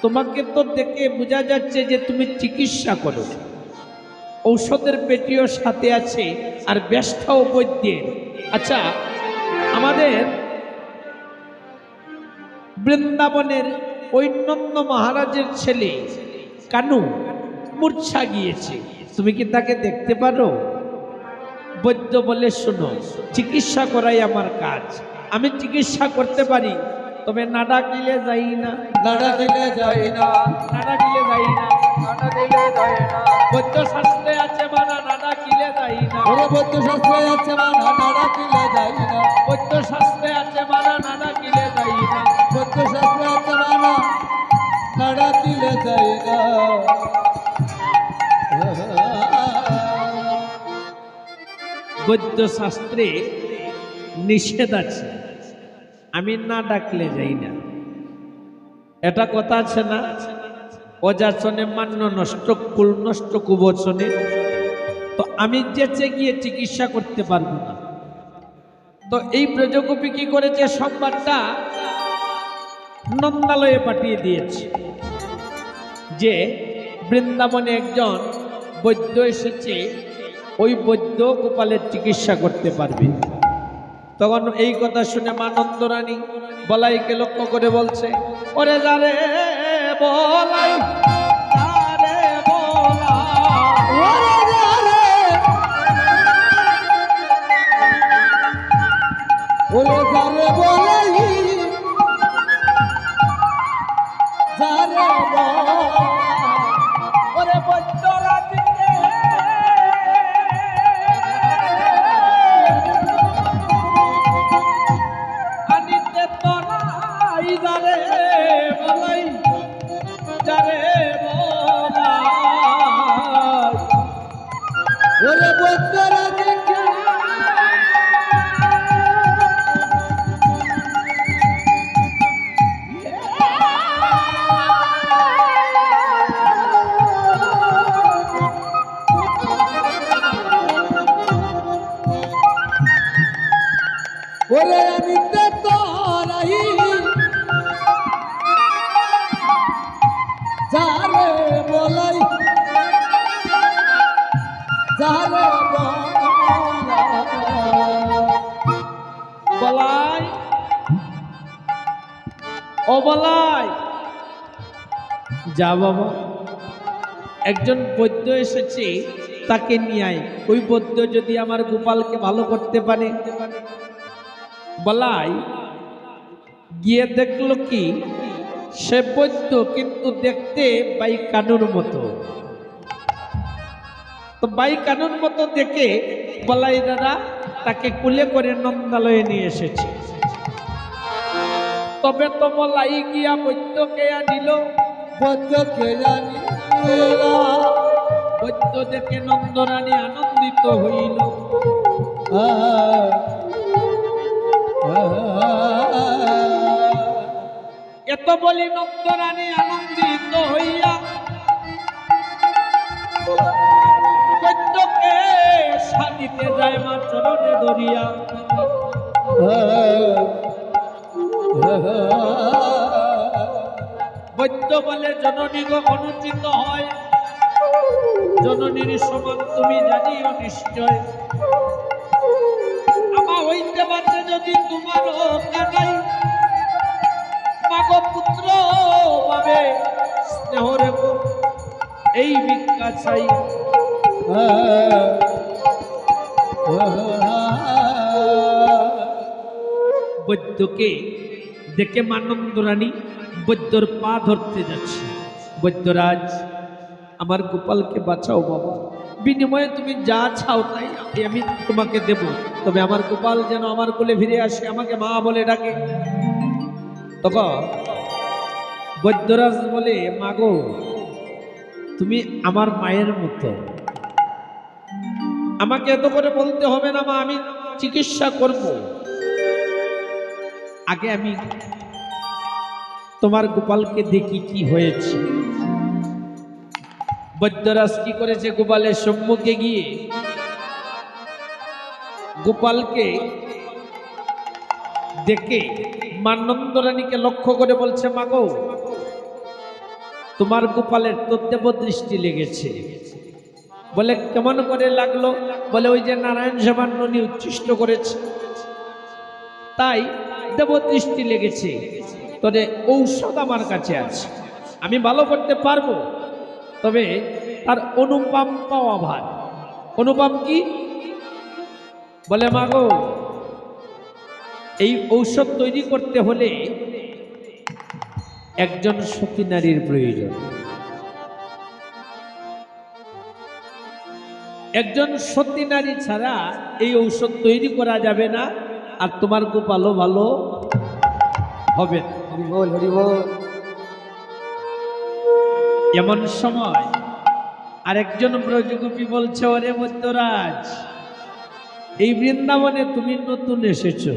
তোমাকে তো দেখে বোঝা যাচ্ছে যে তুমি চিকিৎসা করো, ঔষধের পেটিও সাথে আছে আর ব্যস্তাও বৈদ্যের। আচ্ছা আমাদের বৃন্দাবনের ওই নন্দ মহারাজের ছেলে কানু মূর্ছা গিয়েছে, তুমি কি তাকে দেখতে পারো? বৈদ্য বলে, শোনো, চিকিৎসা করাই আমার কাজ, আমি চিকিৎসা করতে পারি, তবে না ডাকিলে যাই না। না ডাকিলে যাই না, না ডাকিলে যাই না, না ডাকিলে যাই না। বৈদ্য শাস্ত্রে আছে মানা, না ডাকিলে যাই না। ওরে বৌদ্ধ শাস্ত্রে আছে মানা, না ডাকিলে যাই না। বৈদ্য শাস্ত্রে আছে মানা, না ডাকিলে যাই না। বৌদ্ধ শাস্ত্রে আছে মানা, না ডাকিলে যাই না। বৈদ্য শাস্ত্রে নিষেধ আছে, আমি না ডাকলে যাই না। এটা কথা আছে না, অযাচনে মান্য নষ্ট, কুল নষ্ট কুবচনে। তো আমি যেচে গিয়ে চিকিৎসা করতে পারবো না। তো এই ব্রজগোপী কি করেছে, সংবাদটা নন্দালয়ে পাঠিয়ে দিয়েছে যে বৃন্দাবনে একজন বৈদ্য এসেছে, ওই বৈদ্য গোপালের চিকিৎসা করতে পারবে। তখন এই কথা শুনে মা নন্দরানী বলাইকে লক্ষ্য করে বলছে, ওরে যারে বলাই যারে ওরে বৈদ্যরাজকে আনিতে তলাই যারে বলাই যারে বলাই ওরে বৈদ্যরা দিকে ওরে আনিতে তোরাই যারে বলাই যারে বলাই ও বলাই যা বাবা একজন বৈদ্য এসেছে তাকে নিয়ে আয় ওই বৈদ্য যদি আমার গোপালকে ভালো করতে পারে বলাই গিয়ে দেখলো কি সে বৈদ্য কিন্তু দেখতে বাই কানুর মতো তো বাই কানুর মতো দেখে বলাই দাদা তাকে কুলে করে নন্দালয়ে নিয়ে এসেছে তবে তো বলাই গিয়া বৈদ্যকে আনিল বৈদ্যকে জানি বৈদ্য দেখে নন্দরানী আনন্দিত হইল এত বলি নন্দরানী আনন্দিত হইয়া বৈদ্যকে সাদিতে যায় মা চরণে ধরিয়া বৈদ্য বলে জননী গো অনুচিত হয় জননীর সমান তুমি জানিও নিশ্চয় আমা হইতে পারে যদি তোমারও কানাই মাগ পুত্র পাবে স্নেহ রেখো এই ভিক্ষা চাই বৈদ্যকে দেখে মানন্দরানী বৈদ্যর পা ধরতে যাচ্ছে বৈদ্যরাজ আমার গোপালকে বাঁচাও বাবা বিনিময়ে তুমি যা চাও তাই আমি তোমাকে দেব তবে আমার গোপাল যেন আমার কোলে ফিরে আসে আমাকে মা বলে ডাকে তখন বৈদ্যরাজ বলে মাগো তুমি আমার মায়ের মতো আমাকে এত করে বলতে হবে না মা আমি চিকিৎসা করব আগে আমি তোমার গোপালকে দেখি কি হয়েছে বৈদ্যরাজ কি করেছে গোপালের সম্মুখে গিয়ে গোপালকে দেখে মানন্দরানীকে লক্ষ্য করে বলছে মাগো তোমার গোপালের তো দেব দৃষ্টি লেগেছে বলে কেমন করে লাগলো বলে ওই যে নারায়ণ সেবার ননী উচ্ছিষ্ট করেছে তাই দেব দৃষ্টি লেগেছে তবে ঔষধ আমার কাছে আছে আমি ভালো করতে পারবো তবে তার অনুপম পাওয়া ভার অনুপম কি বলে মাগো এই ঔষধ তৈরি করতে হলে একজন সতী নারীর প্রয়োজন একজন সতী নারী ছাড়া এই ঔষধ তৈরি করা যাবে না আর তোমার গোপালও ভালো হবে না। হরি বল হরি বল এমন সময় আরেকজন ব্রজগোপী বলছে ওরে মধ্যরাজ এই বৃন্দাবনে তুমি নতুন এসেছো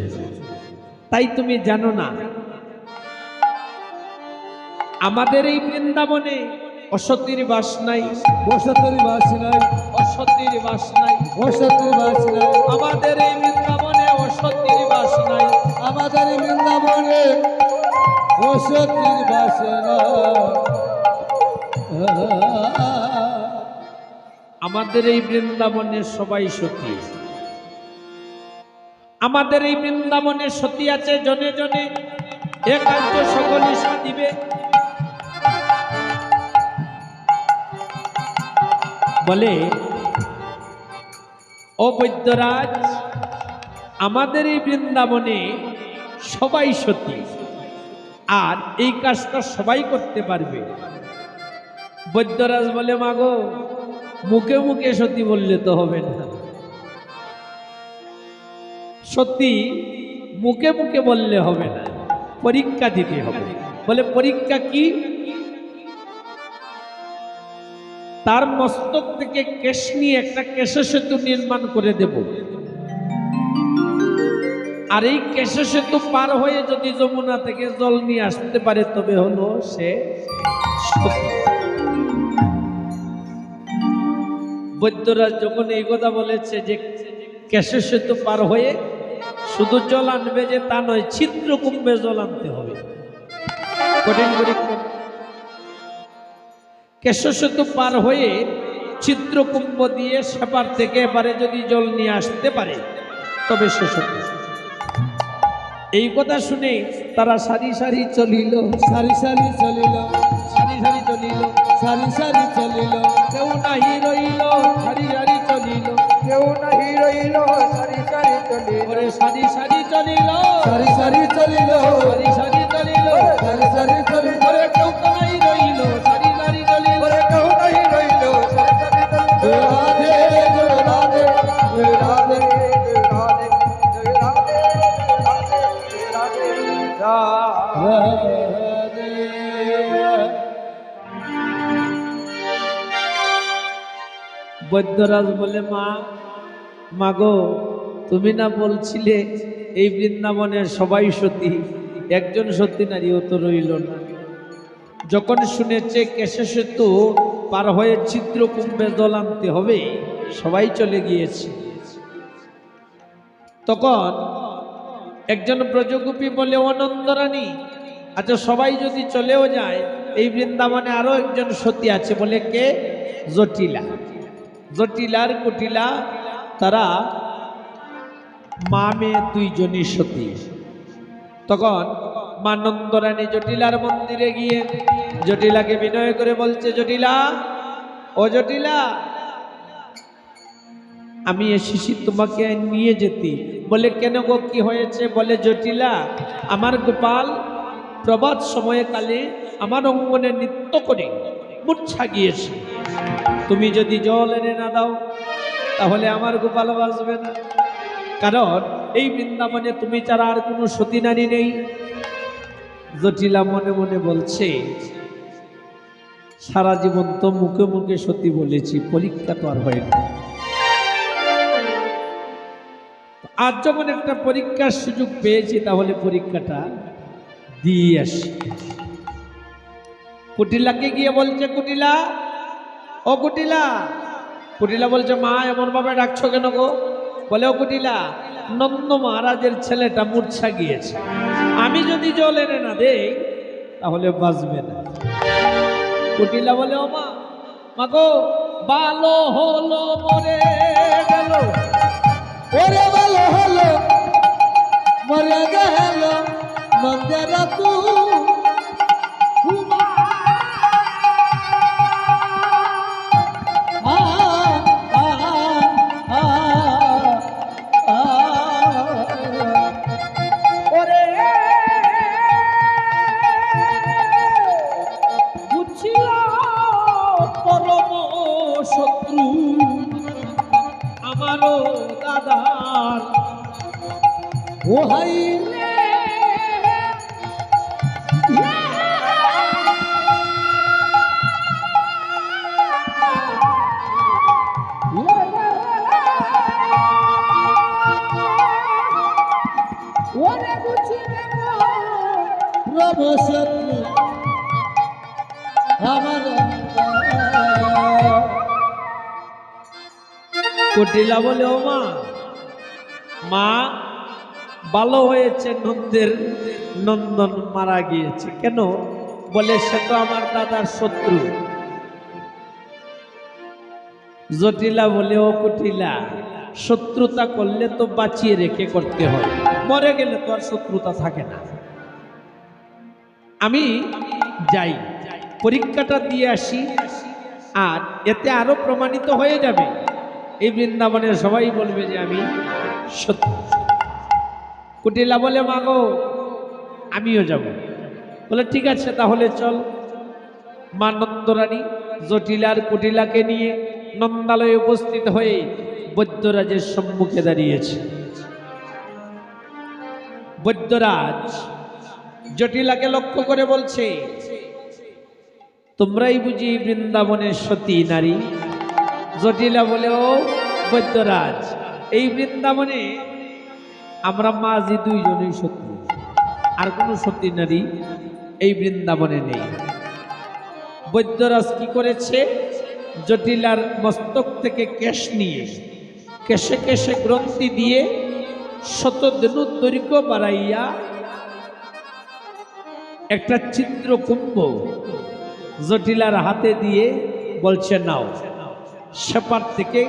তাই তুমি জানো না আমাদের এই বৃন্দাবনে অসতীর বাস নাই বসতের বাস নাই অসতীর বাস নাই বসতের বাস নাই আমাদের এই বৃন্দাবনে অসতীর বাস নাই আমাদের এই বৃন্দাবনে বসতির বাস আমাদের এই বৃন্দাবনে সবাই সতী আমাদের এই বৃন্দাবনে সতী আছে জনে জনে এ কার্য সকলে দিবে বলে ও বৈদ্যরাজ আমাদের এই বৃন্দাবনে সবাই সতী আর এই কাজটা সবাই করতে পারবে। বৈদ্যরাজ বলে, মাগো মুখে মুখে সতী বললে তো হবে না, সত্যি মুখে মুখে বললে হবে না, পরীক্ষা দিতে হবে। বলে পরীক্ষা কি? তার মস্তক থেকে কেশ নিয়ে একটা কেশ সেতু নির্মাণ করে দেব, আর এই কেশ সেতু পার হয়ে যদি যমুনা থেকে জল নিয়ে আসতে পারে তবে হলো সে সতী। বৈদ্যরাজ যখন এই কথা বলেছে যে কেশ সেতু পার হয়ে শুধু জল আনবে যে তা নয়, ছিদ্রকুম্ভে জল আনতে হবে, কঠিন পরীক্ষা। কেশ সেতু পার হয়ে ছিদ্রকুম্ভ দিয়ে সেপার থেকে এবারে যদি জল নিয়ে আসতে পারে তবে সে সতী। এই কথা শুনে তারা সারি সারি চলিল, সারি সারি চলিল, সারি সারি চলিল, সারি সারি চলিল, কেউ নাহি রইল, সারি সারি চলিল, কেউ নাহি রইল সারি সারি চলিল ওরে সারি সারি চলিল, সারি সারি চলিল, সারি সারি চলিল, সারি সারি চলিল, ওরে কেউ তো নাই রইল, সারি সারি চলিল। ওরে কেউ নাহি রইল সারি সারি চলিল। জয় রাধে জয় রাধে জয় রাধে। বৈদ্যরাজ বলে, মা মাগো তুমি না বলছিলে এই বৃন্দাবনের সবাই সতী, একজন সতী নারীও তো রইল না। যখন শুনেছে কেশ সেতু পার হয়ে ছিদ্রকুম্ভে জল আনতে হবে, সবাই চলে গিয়েছে। তখন একজন ব্রজগোপী বলে, অনন্দরানী, আচ্ছা সবাই যদি চলেও যায়, এই বৃন্দাবনে আরো একজন সতী আছে। বলে কে? জটিলা। জটিলার কুটিলা, তারা মা মেয়ে দুইজনই সতী। তখন মা নন্দরানী জটিলার মন্দিরে গিয়ে জটিলাকে বিনয় করে বলছে, জটিলা, ও জটিলা, আমি এসেছি তোমাকে নিয়ে যেতে। বলে কেন গো, কি হয়েছে? বলে জটিলা, আমার গোপাল প্রভাত সময়ে কালে আমার অঙ্গনে নৃত্য করে মূর্ছা গিয়েছে, তুমি যদি জল এনে না দাও তাহলে আমার গোপাল বাঁচবে না, কারণ এই বৃন্দাবনে তুমি ছাড়া আর কোনো সতী নারী নেই। জটিলা মনে মনে বলছে, সারা জীবন তো মুখে মুখে সতী বলেছি, পরীক্ষা তো আর হয় না, আজ যখন একটা পরীক্ষার সুযোগ পেয়েছি তাহলে পরীক্ষাটা দিয়ে আসি। কুটিলাকে গিয়ে বলছে, কুটিলা, ও কুটিলা। কুটিলা বলছে, মা এমন ভাবে ডাকছো কেন গো? বলে, ও কুটিলা, নন্দ মহারাজের ছেলেটা মূর্ছা গিয়েছে, আমি যদি জল এনে না দেই তাহলে বাঁচবে না। কুটিলা বলে, ও মা, মাগো ভালো হলো মরে গেল, ওরে ভালো হলো মরে গেল নন্দের কু। ওরে বুঝছিল পরম শত্রু আমারও দাদার, ও হাই ওরে বুঝিবে গো প্রভু শত্রু আমার। কুটিলা বলে, ও মা, মা ভালো হয়েছে নন্দন মারা গিয়েছে। কেন? বলে, সে তো আমার দাদার শত্রু। জটিলা বলে, ও কুটিলা, শত্রুতা করলে তো বাঁচিয়ে রেখে করতে হয়, মরে গেলে তো আর শত্রুতা থাকে না। আমি যাই, পরীক্ষাটা দিয়ে আসি, আর এতে আরো প্রমাণিত হয়ে যাবে, এই বৃন্দাবনের সবাই বলবে যে আমি সত্য। কুটিলা বলে, মাগো আমিও যাব। বলে ঠিক আছে তাহলে চল। মা নন্দরানী জটিলার কুটিলাকে নিয়ে নন্দালয়ে উপস্থিত হয়ে বৈদ্যরাজের সম্মুখে দাঁড়িয়েছে। বৈদ্যরাজ জটিলাকে লক্ষ্য করে বলছে, তোমরাই বুঝি বৃন্দাবনের সতী নারী? জটিলা বলে, ও বৈদ্যরাজ, এই বৃন্দাবনে আমরা মাঝি দুইজনই সতী, আর কোনো সতী নারী এই বৃন্দাবনে নেই। বৈদ্যরাজ কি করেছে, জটিলার মস্তক থেকে কেশ নিয়ে কেশে কেশে গ্রন্থি দিয়ে শতধনু দৈর্ঘ্য বাড়াইয়া একটা চিত্রকুম্ভ জটিলার হাতে দিয়ে বলছে, নাও। সেপার থেকে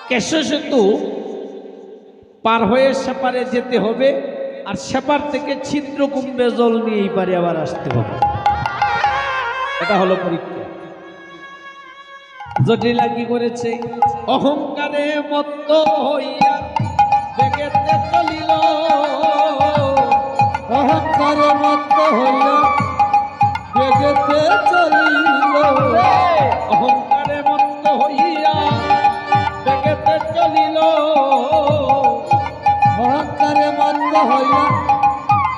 কেশ সেতু পার হয়ে সেপারে যেতে হবে, আর সেপার থেকে ছিদ্রকুম্ভে জল নিয়ে এই পারে আবার আসতে হবে। এটা হলো পরীক্ষা। জটিলা কি করেছে, অহংকারে মত্ত হইয়া বেগেতে চলিল। অহংকারে মত্ত হইয়া বেগেতে চলিল। অহংকারে মত্ত হইয়া বেগেতে চলিল। অহংকারে মত্ত হইয়া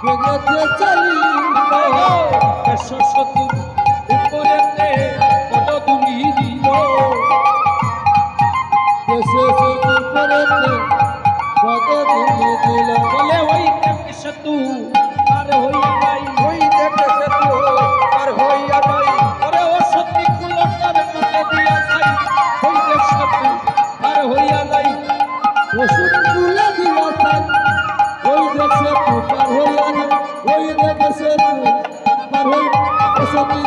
বেগেতে চলিল। কেশ সেতু উপরেতে পদ তুলিল। কেশে সেতু করেতে পদ তুলি দিল। বলে ওই কেশ সেতু পার হইয়া যাই, ওই দেখে সেতু আর হইয়া যাই। ওরে ও সতী কুলটার মধ্যে দিয়া যাই, ওই কেশ সেতু পার হইয়া যাই। ওষুধ তুলে দিয়া যাই, ওই দেখ সেতু পার হইয়া যায়। ওই দেখে সেতু পার হইয়া সতী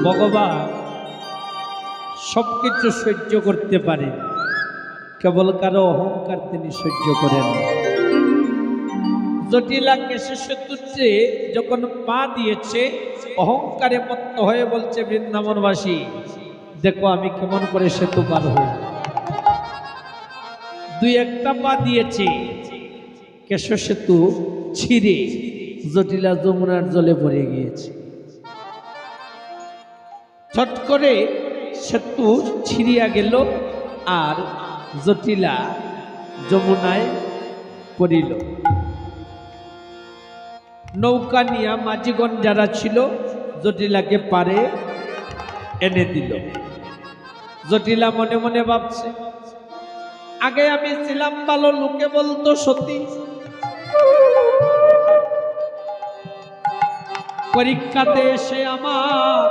ভগবান সবকিছু সহ্য করতে পারে, কেবল কারো অহংকার তিনি সহ্য করেন। জটিলা কেশে সেতুতে যখন পা দিয়েছে, অহংকারে মত্ত হয়ে বলছে, বৃন্দাবনবাসী দেখো আমি কেমন করে সেতু পার হই। দুই একটা পা দিয়েছে, কেশ সেতু ছিঁড়ে জটিলা যমুনার জলে পড়ে গিয়েছে। ছট করে সেতু ছিঁড়িয়া গেল, আর জটিলা যমুনায় পড়িল। নৌকা নিয়া মাঝিগণ যারা ছিল জটিলাকে পারে এনে দিল। জটিলা মনে মনে ভাবছে, আগে আমি ছিলাম ভালো, লোকে বলতো সতী, পরীক্ষাতে এসে আমার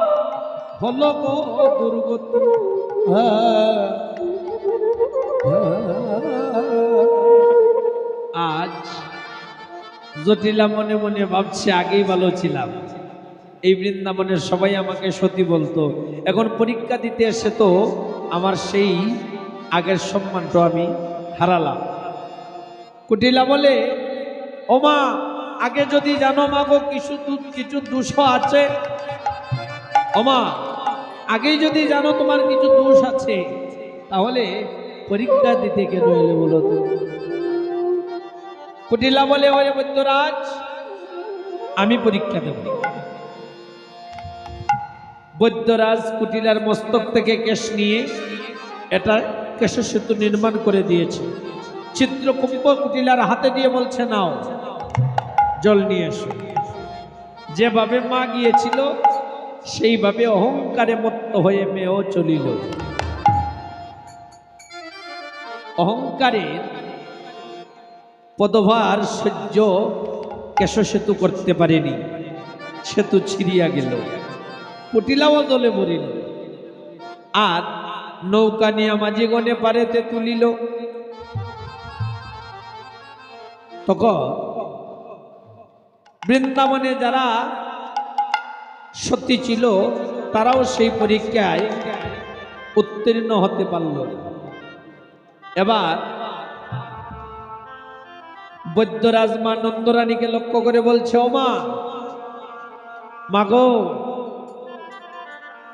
হলো গো দুর্গতি। আজ জটিলা মনে মনে ভাবছে, আগেই ভালো ছিলাম, এই বৃন্দাবনের সবাই আমাকে সতী বলতো, এখন পরীক্ষা দিতে এসে তো আমার সেই আগের সম্মানটা আমি হারালাম। কুটিলা বলে, ও মা, আগে যদি জানো মাগো কিছু দোষ আছে, ও মা, আগেই যদি জানো তোমার কিছু দোষ আছে, তাহলে পরীক্ষা দিতে কেন এলে বলো তো? কুটিলা বলে, ওরে বৈদ্যরাজ, আমি পরীক্ষা দেব। বৈদ্যরাজ কুটিলার মস্তক থেকে কেশ নিয়ে এটা কেশ সেতু নির্মাণ করে দিয়েছে। চিত্রকুম্ভ কুটিলার হাতে দিয়ে বলছে, নাও জল নিয়ে এসো। যেভাবে মা গিয়েছিল সেইভাবে অহংকারে মত্ত হয়ে মেয়েও চলিল। অহংকারের পদভার সহ্য কেশ সেতু করতে পারেনি, সেতু ছিঁড়িয়া গেল, কুটিলাও জলে মরিল। আর নৌকা নিয়ে মাঝিগণে পারেতে তুলিল। তখন বৃন্দাবনে যারা সতী ছিল তারাও সেই পরীক্ষায় উত্তীর্ণ হতে পারল। এবার বৈদ্যরাজ মা নন্দরানীকে লক্ষ্য করে বলছে, ও মা, মাগো,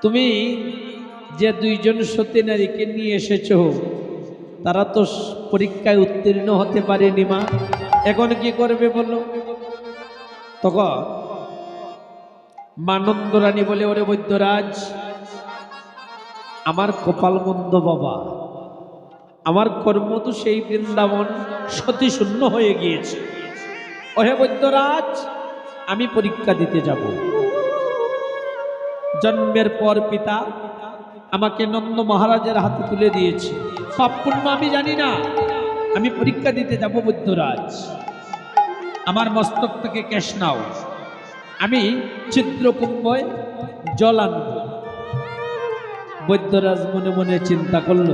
তুমি যে দুইজন সতী নারীকে নিয়ে এসেছো তারা তো পরীক্ষায় উত্তীর্ণ হতে পারেনি মা, এখন কি করবে বলো? তখন মা নন্দরানী বলে, ওরে বৈদ্যরাজ, আমার কপাল মন্দ বাবা, আমার কর্ম তো সেই বৃন্দাবন সতী শূন্য হয়ে গিয়েছে। ওহে বৈদ্যরাজ, আমি পরীক্ষা দিতে যাব। জন্মের পর পিতা আমাকে নন্দ মহারাজের হাতে তুলে দিয়েছে, পাপ পুণ্য আমি জানি না, আমি পরীক্ষা দিতে যাব বৈদ্যরাজ। আমার মস্তক থেকে কেশ নাও, আমি চিত্রকুম্ভে জল আনব। বৈদ্যরাজ মনে মনে চিন্তা করল,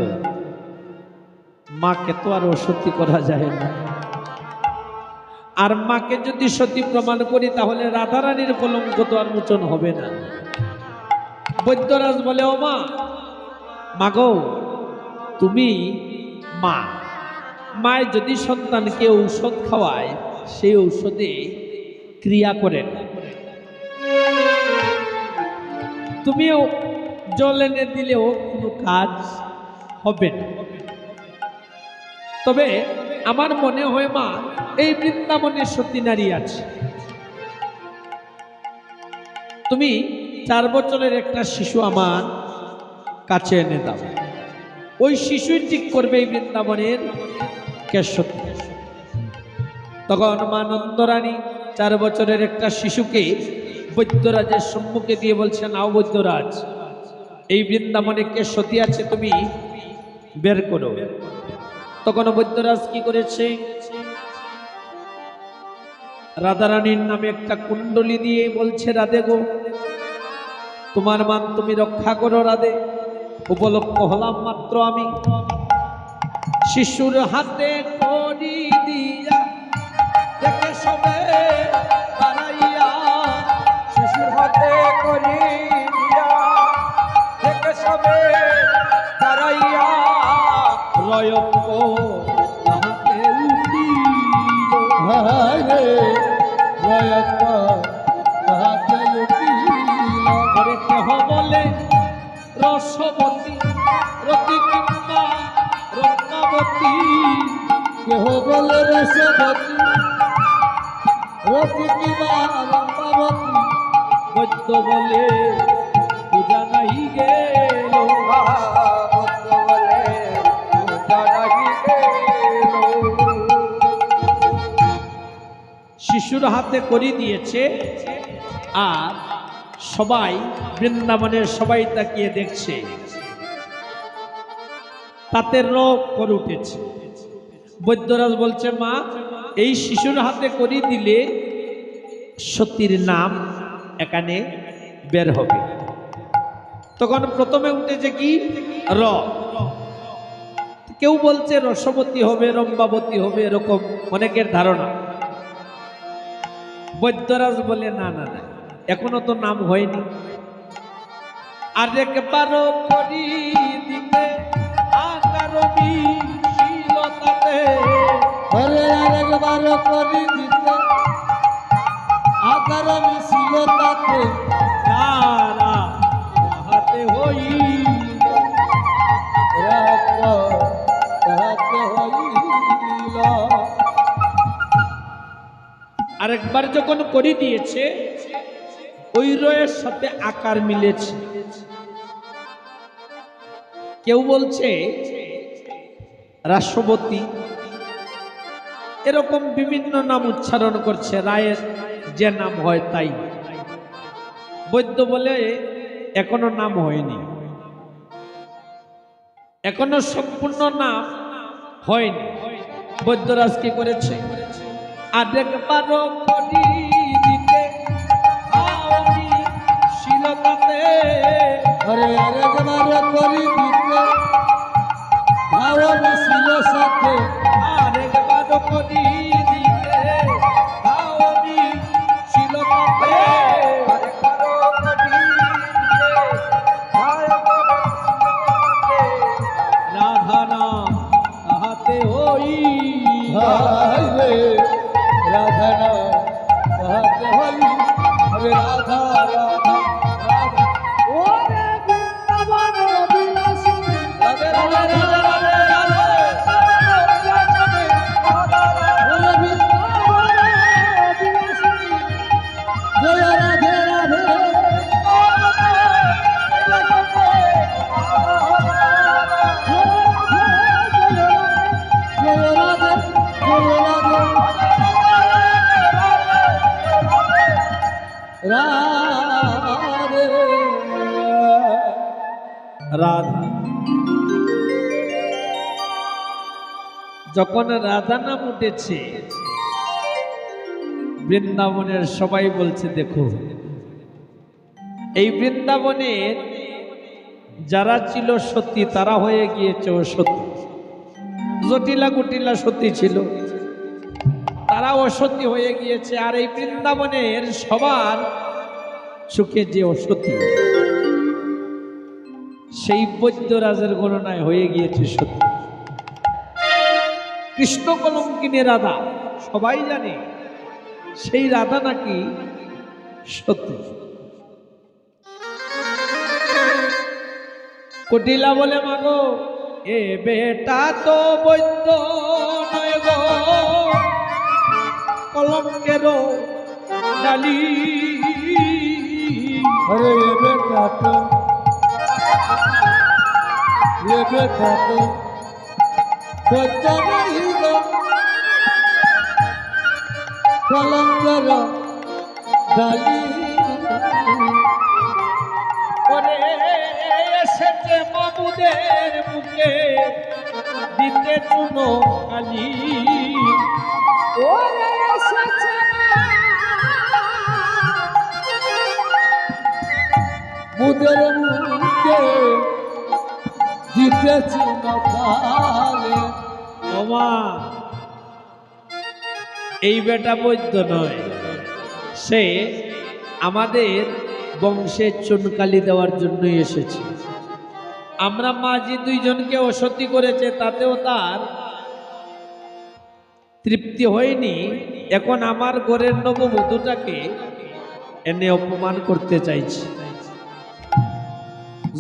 মাকে তো আর অসতী করা যায় না, আর মাকে যদি সতী প্রমাণ করি তাহলে রাধারানীর কলঙ্ক তো আর মোচন হবে না। বৈদ্যরাজ বলে, ও মা, মাগো, তুমি মা, মায় যদি সন্তানকে ঔষধ খাওয়ায় সেই ঔষধে ক্রিয়া করেন, তুমিও জল এনে দিলেও কোনো কাজ হবে না। তবে আমার মনে হয় মা, এই বৃন্দাবনে সতী নারী আছে, তুমি 4 বছরের একটা শিশু আমার কাছে এনে দাও, ওই শিশুই ঠিক করবে এই বৃন্দাবনের কে সতী। তখন মা নন্দরানী 4 বছরের একটা শিশুকে বৈদ্যরাজের সম্মুখে দিয়ে বলছে, নাও বৈদ্যরাজ, এই বৃন্দাবনে কে সতী আছে তুমি বের করো। তখন বৈদ্যরাজ কি করেছে, রাধারানীর নামে একটা কুণ্ডলী দিয়ে বলছে, রাধে গো, তোমার মান তুমি রক্ষা করো রাধে। উপলক্ষ হলাম মাত্র আমি, শিশুর হাতে করি দিয়া দেখে সবে বাড়াইয়া, শিশুর হাতে করি দিয়া থেকে সবে দাঁড়াইয়া, রয়ক হাতে উঠিল। হায় রে রয়ক হাতে উঠিল। ওরে কেহ বলে রসবতী, রতি কিংবা রত্নাবতী, কেহ বলে রসবতী, রতি কিবা রম্বাবতী। বৈদ্য বলে পূজা নাহি গেল, ভক্ত বলে পূজা নাহি গেল। শিশুর হাতে করি দিয়েছে, আর সবাই বৃন্দাবনের সবাই তাকিয়ে দেখছে, তাতে রোগ করে উঠেছে। বৈদ্যরাজ বলছে, মা, এই শিশুর হাতে করি দিলে সতীর নাম এখানে বের হবে। তখন প্রথমে উঠেছে কি র, কেউ বলছে রসবতী হবে, রম্বাবতী হবে, এরকম অনেকের ধারণা। বৈদ্যরাজ বলে, না না না, এখনো তো নাম হয়নি, আর একবারও করি দিতে আকারবি শীলতাতে। হরে আরেকবার করি দিতে আকার মিছিল তাতে। তারা হাতে হইল, তাহাতে হইল। আরেকবার যখন করি দিয়েছে, ওই রয়ের সাথে আকার মিলেছে। কেউ বলছে রাষ্ট্রপতি, এরকম বিভিন্ন নাম উচ্চারণ করছে, রায়ের যে নাম হয় তাই। বৈদ্য বলে, এখনো নাম হয়নি, এখনো সম্পূর্ণ নাম হয়নি। বৈদ্যরাজ কি করেছে, আরেকবারও করি দিতে আওনি শিলতাতে। হরে আরেকবার করি দিতে ভাও মিছিল সাথে। আরেকবারও করি দিতে আওনি শিলতাতে। আরেকবারও করি দিতে ভালো করে শিলতাতে। রাধা নাম তাহাতে হই। হায় রে রাধা। যখন রাধা নাম উঠেছে, বৃন্দাবনের সবাই বলছে দেখো, এই বৃন্দাবনের যারা ছিল সতী তারা হয়ে গিয়েছে অসতী। জটিলা কুটিলা সতী ছিল, তারা অসতী হয়ে গিয়েছে। আর এই বৃন্দাবনের সবার সুখে যে অসতী, সেই বৈদ্যরাজের গণনায় হয়ে গিয়েছে সতী। কৃষ্ণ কলঙ্কিনী রাধা সবাই জানে, সেই রাধা নাকি সতী। কুটিলা বলে মাগো, এ বেটা তো বৈদ্য নয় গো, কলঙ্কের ডালি। अरे ये बेटा तो बच्चा नहीं गो कलंकर डाली। ওরে এসেছে মামুদের মুখে দিতে চুনো কালি। ওরে এসেছে मुदर मुझे जीतेছি নকালে। ওমা, এই বেটা বৈদ্য নয়, সে আমাদের বংশে চুনকালি দেওয়ার জন্যই এসেছে। আমরা মাঝি দুইজনকে অসতী করেছে, তাতেও তার তৃপ্তি হয়নি। এখন আমার ঘরের নববধূটাকে এনে অপমান করতে চাইছে।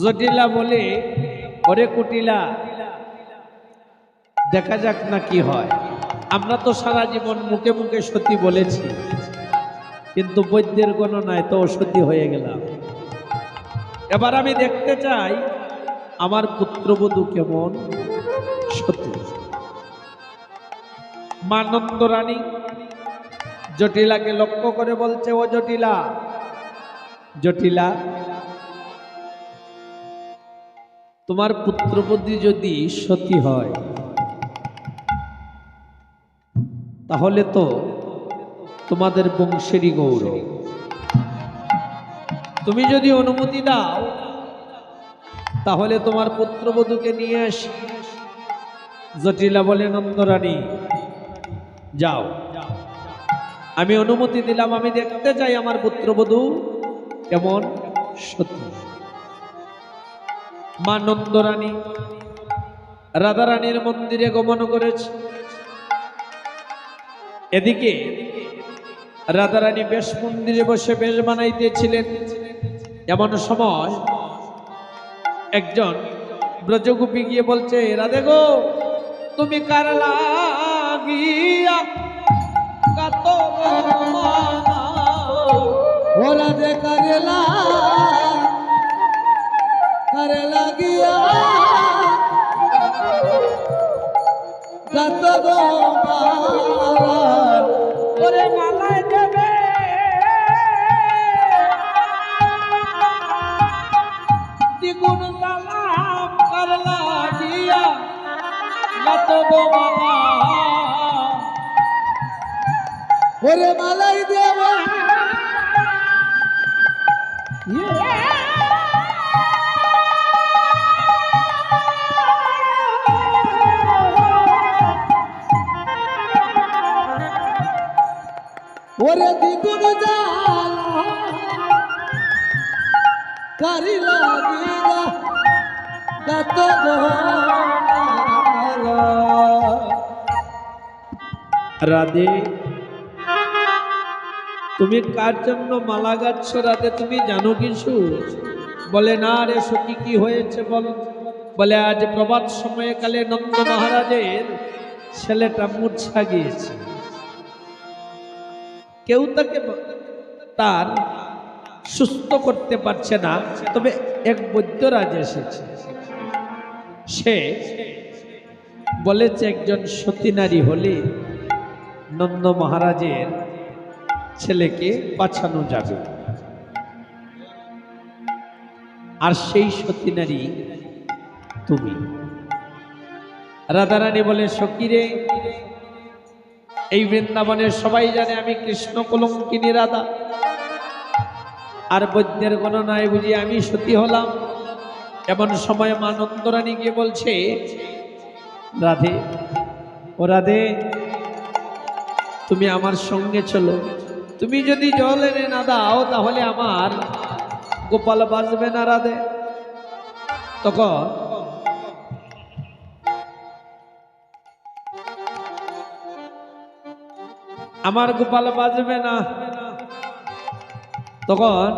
জটিলা বলে, ওরে কুটিলা, দেখা যাক না কি হয়। আমরা তো সারা জীবন মুখে মুখে সতী বলেছি, কিন্তু বৈদ্যের গণনায় তো অসতী হয়ে গেলাম। এবার আমি দেখতে চাই আমার পুত্রবধূ কেমন সতী। মা নন্দরানী জটিলাকে লক্ষ্য করে বলছে, ও জটিলা, জটিলা, তোমার পুত্রবধূ যদি সতী হয় তাহলে তো তোমাদের বংশেরই গৌরব। তুমি যদি অনুমতি দাও তাহলে তোমার পুত্রবধূকে নিয়ে আসি। জটিলা বলে, নন্দরানী যাও, আমি অনুমতি দিলাম, আমি দেখতে চাই আমার পুত্রবধূ কেমন সতী। মা নন্দরানী রাধারানীর মন্দিরে গমন করেছে। এদিকে রাধারানী বেশ মন্দিরে বসে বেশ বানাইতেছিলেন। এমন সময় একজন ব্রজগোপী গিয়ে বলছে, রাধে গো, তুমি কার লাগিয়া গাত মালা? ওরা যে করেলা গিয়া গাত গো মালা। ওরে মালায় দেবে দ্বিগুণ সালাম কার লাগিয়া গাত গো মালা। ওরে মালাই দেবে ওরে দ্বিগুণ জ্বালা কারি লাগিয়া গাত গো মালা। রাধে, তুমি কার জন্য মালা গাচ্ছ রাধে, তুমি জানো কিছু? বলে, না রে সখী, কি হয়েছে বল। বলে, আজ প্রভাত সময়কালে নন্দ মহারাজের ছেলেটা মূর্ছা গিয়েছে। কেউ তাকে তার সুস্থ করতে পারছে না, তবে এক বৈদ্যরাজ এসেছে। সে বলেছে একজন সতী নারী হলে নন্দ মহারাজের ছেলেকে বাঁচানো যাবে। আর সেই সতী নারী তুমি। রাধারানী বলে, সখীরে, এই বৃন্দাবনের সবাই জানে আমি কৃষ্ণ কলঙ্কিনী রাধা, আর বৈদ্যের গণনায় বুঝি আমি সতী হলাম। এমন সময় মা নন্দরানী গিয়ে বলছে, রাধে, ও রাধে, তুমি আমার সঙ্গে চলো। তুমি যদি জল এনে না দাও তাহলে আমার গোপাল বাঁচবে না রাধে। তখন আমার গোপাল বাঁচবে না। তখন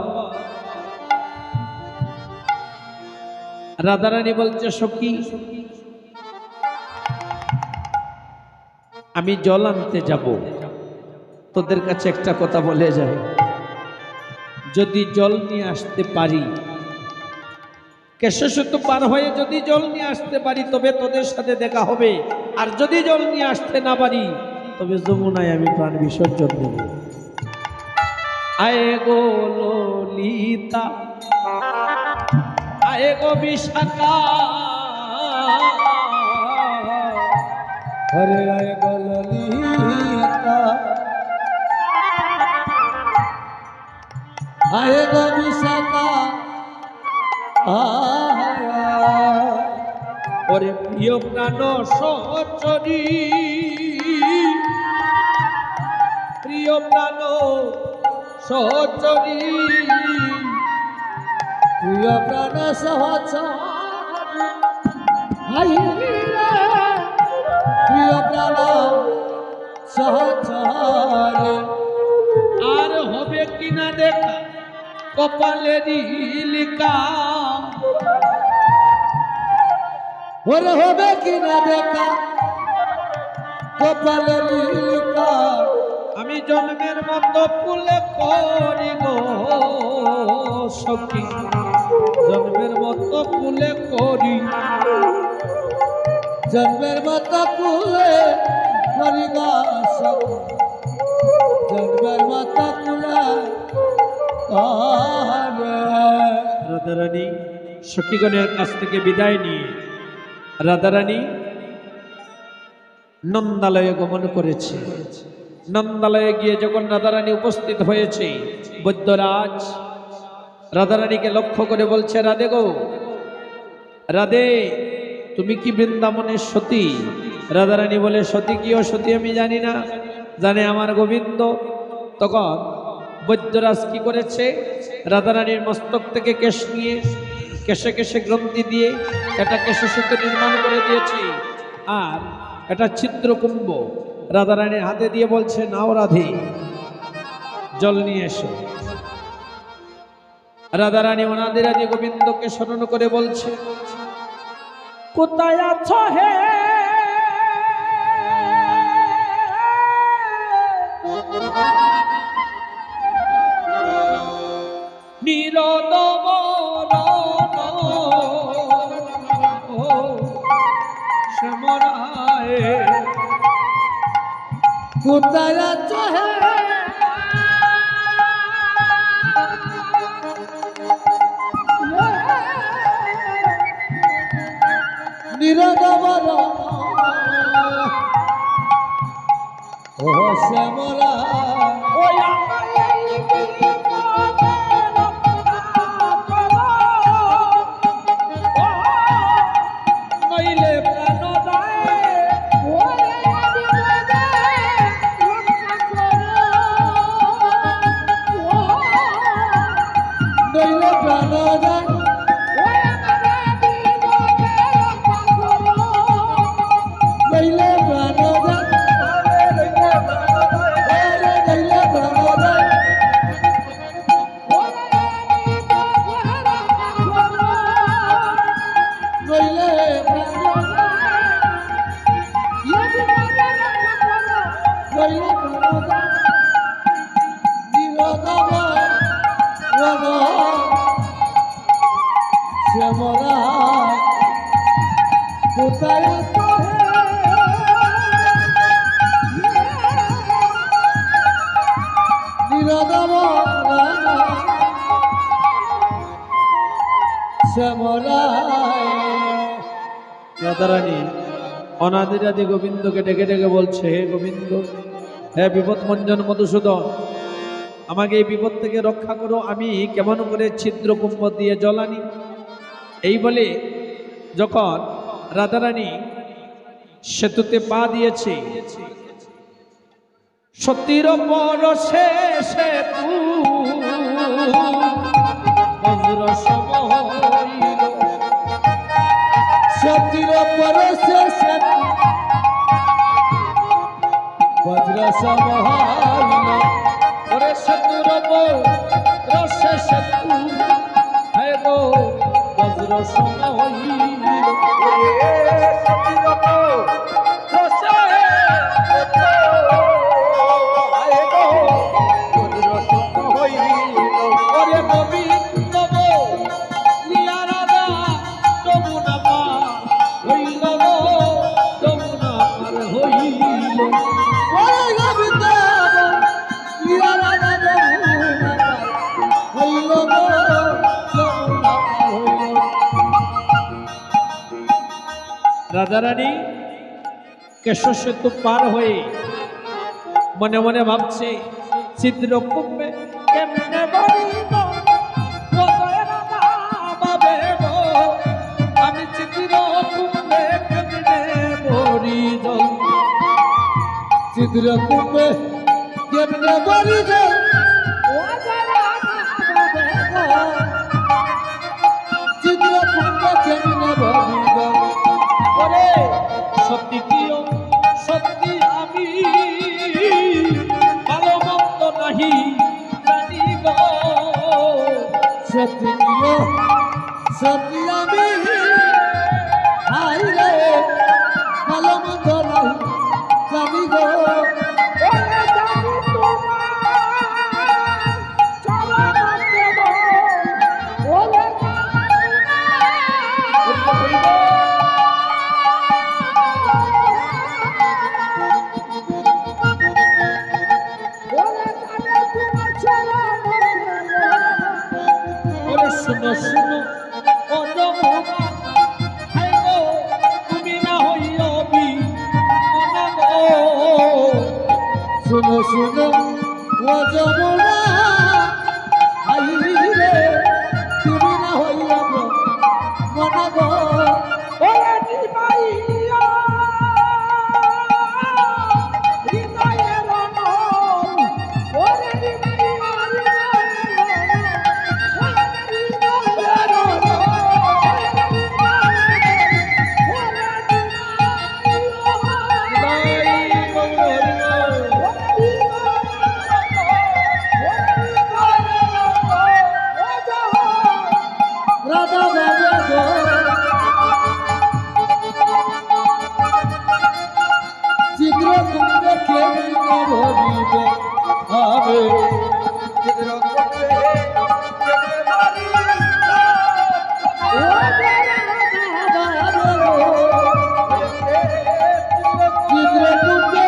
রাধারানী বলছে, সখী, আমি জল আনতে যাব, তোদের কাছে একটা কথা বলে যায়, যদি জল নিয়ে আসতে পারি, কেশসূত্র পার হয়ে যদি জল নিয়ে আসতে পারি তবে তোদের সাথে দেখা হবে, আর যদি জল নিয়ে আসতে না পারি তবে যমুনায় আমি প্রাণ বিসর্জন দেব। আয়ে গো ললিতা, আয়ে গো বিশাখা, হরে আয় গো ললিতা, আয় গো বিশাখা, ওরে প্রিয় প্রাণ সহচরী, প্রিয় প্রাণ সহচরী, প্রিয় প্রাণ সহচর, প্রিয় প্রাণ সহচর, আর হবে কিনা দেখা কপালেরই লিখা, ওরে হবে কিনা দেখা কপালের লিখা, আমি জন্মের মতো ফুলে করি গো সখী, জন্মের মতো ফুলে করি, জন্মের মতো কুলে করি গো সখী, জন্মের মতো কুলে রাধারানী সখীগণের কাছ থেকে বিদায় নিয়ে রাধারানী নন্দালয়ে গমন করেছে। নন্দালয়ে গিয়ে যখন রাধারানী উপস্থিত হয়েছে, বৈদ্যরাজ রাধারানীকে লক্ষ্য করে বলছে, রাধে গো, রাধে, তুমি কি বৃন্দাবনের সতী? রাধারানী বলে, সতী কি ও সতী আমি জানি না, জানে আমার গোবিন্দ। তখন বৈদ্যরাজ কি করেছে, রাধারানীর মস্তক থেকে কেশ নিয়ে কেশে কেশে গ্রন্থি দিয়ে একটা কেশসূত্র নির্মাণ করে দিয়েছে, আর একটা ছিদ্রকুম্ভ রাধারানীর হাতে দিয়ে বলছে, নাও রাধে, জল নিয়ে এসো। রাধারানী অনাদি আদি গোবিন্দকে স্মরণ করে বলছে, কোথায় আছো হে কোথায় আছো হে নিরদবর, ও শ্যামলা, ওই আমার এই বিপদের নইলে প্রাণ দায়, ওরে বিপদের রক্ষা করো, নইলে প্রাণ যায়, ওই আমার বিপদের রক্ষা করো, নইলে প্রাণ যায়, নইলে প্রাণ যায়, ওরে বিপদের রক্ষা করো, নইলে প্রাণ যায়, ইয়ে বিপদের রক্ষা করো, নইলে প্রাণ যায়, নিরদবর শ্যামলা, কোথায় আছো হে নিরদবর শ্যামলা। রাধারানী অনাদিরাদি গোবিন্দকে ডেকে ডেকে বলছে, হে গোবিন্দ, হে বিপদ মঞ্জন মধুসূদন, আমাকে এই বিপদ থেকে রক্ষা করো, আমি কেমন করে ছিদ্র কুম্ভ দিয়ে জল আনি। এই বলে যখন রাধারানী সেতুতে পা দিয়েছে, সতীর পরশে সেতু বজ্র সম হইল, সতীর পরশে সেতু বজ্র সমহাইল। ওরে সেতুর পরশে সেতু হে গো বজ্র সম হইল। ওরে গোবিন্দ গো, লিয়া রাধা যমুনা পার হইল গো, যমুনা পার হইল। ওরে গোবিন্দ লিয়া রাধা যমুনা পার হইল গো, যমুনা পার হইল। রাধারানী কেশর সেতু পার হয়ে মনে মনে ভাবছে, ছিদ্র কুম্ভে কেমনে বলিব, হৃদয়ে রাধা ভাবে গো, আমি ছিদ্র কুম্ভে কেমনে বলিব। ছিদ্র কুম্ভে কেমনে বলি যায়, ছিদ্র কুম্ভে কেমনে বলি যায়। ওরে সত্যি কিও সত্যি আমি ভালো মন্দ নাহি জানি গো, সত্যি কিও সত্যি আমি হাই রে ভালো মন্দ নাই জানি গো। ওরে জানি তোমার চরণ দেব, ওরে তোমার চরণ দেব। ওরে শুনো শুনো ও যমুনা, হাই গো তুমি না হইও বিমনা গো। শুনো শুনো ও যমুনা, হাই রে তুমি না হইয়া গো মনা গো। ওরে নিবাইয়া হৃদয়ের রণ, ওরে নিবাইয়া হৃদয়ের রণ, রাধা বাবা গো চিত্র কুম্ভে কেমনে ভরিবে হবে, চিত্র কুম্ভে কেমনে ভরিবে চিত্র কুম্ভে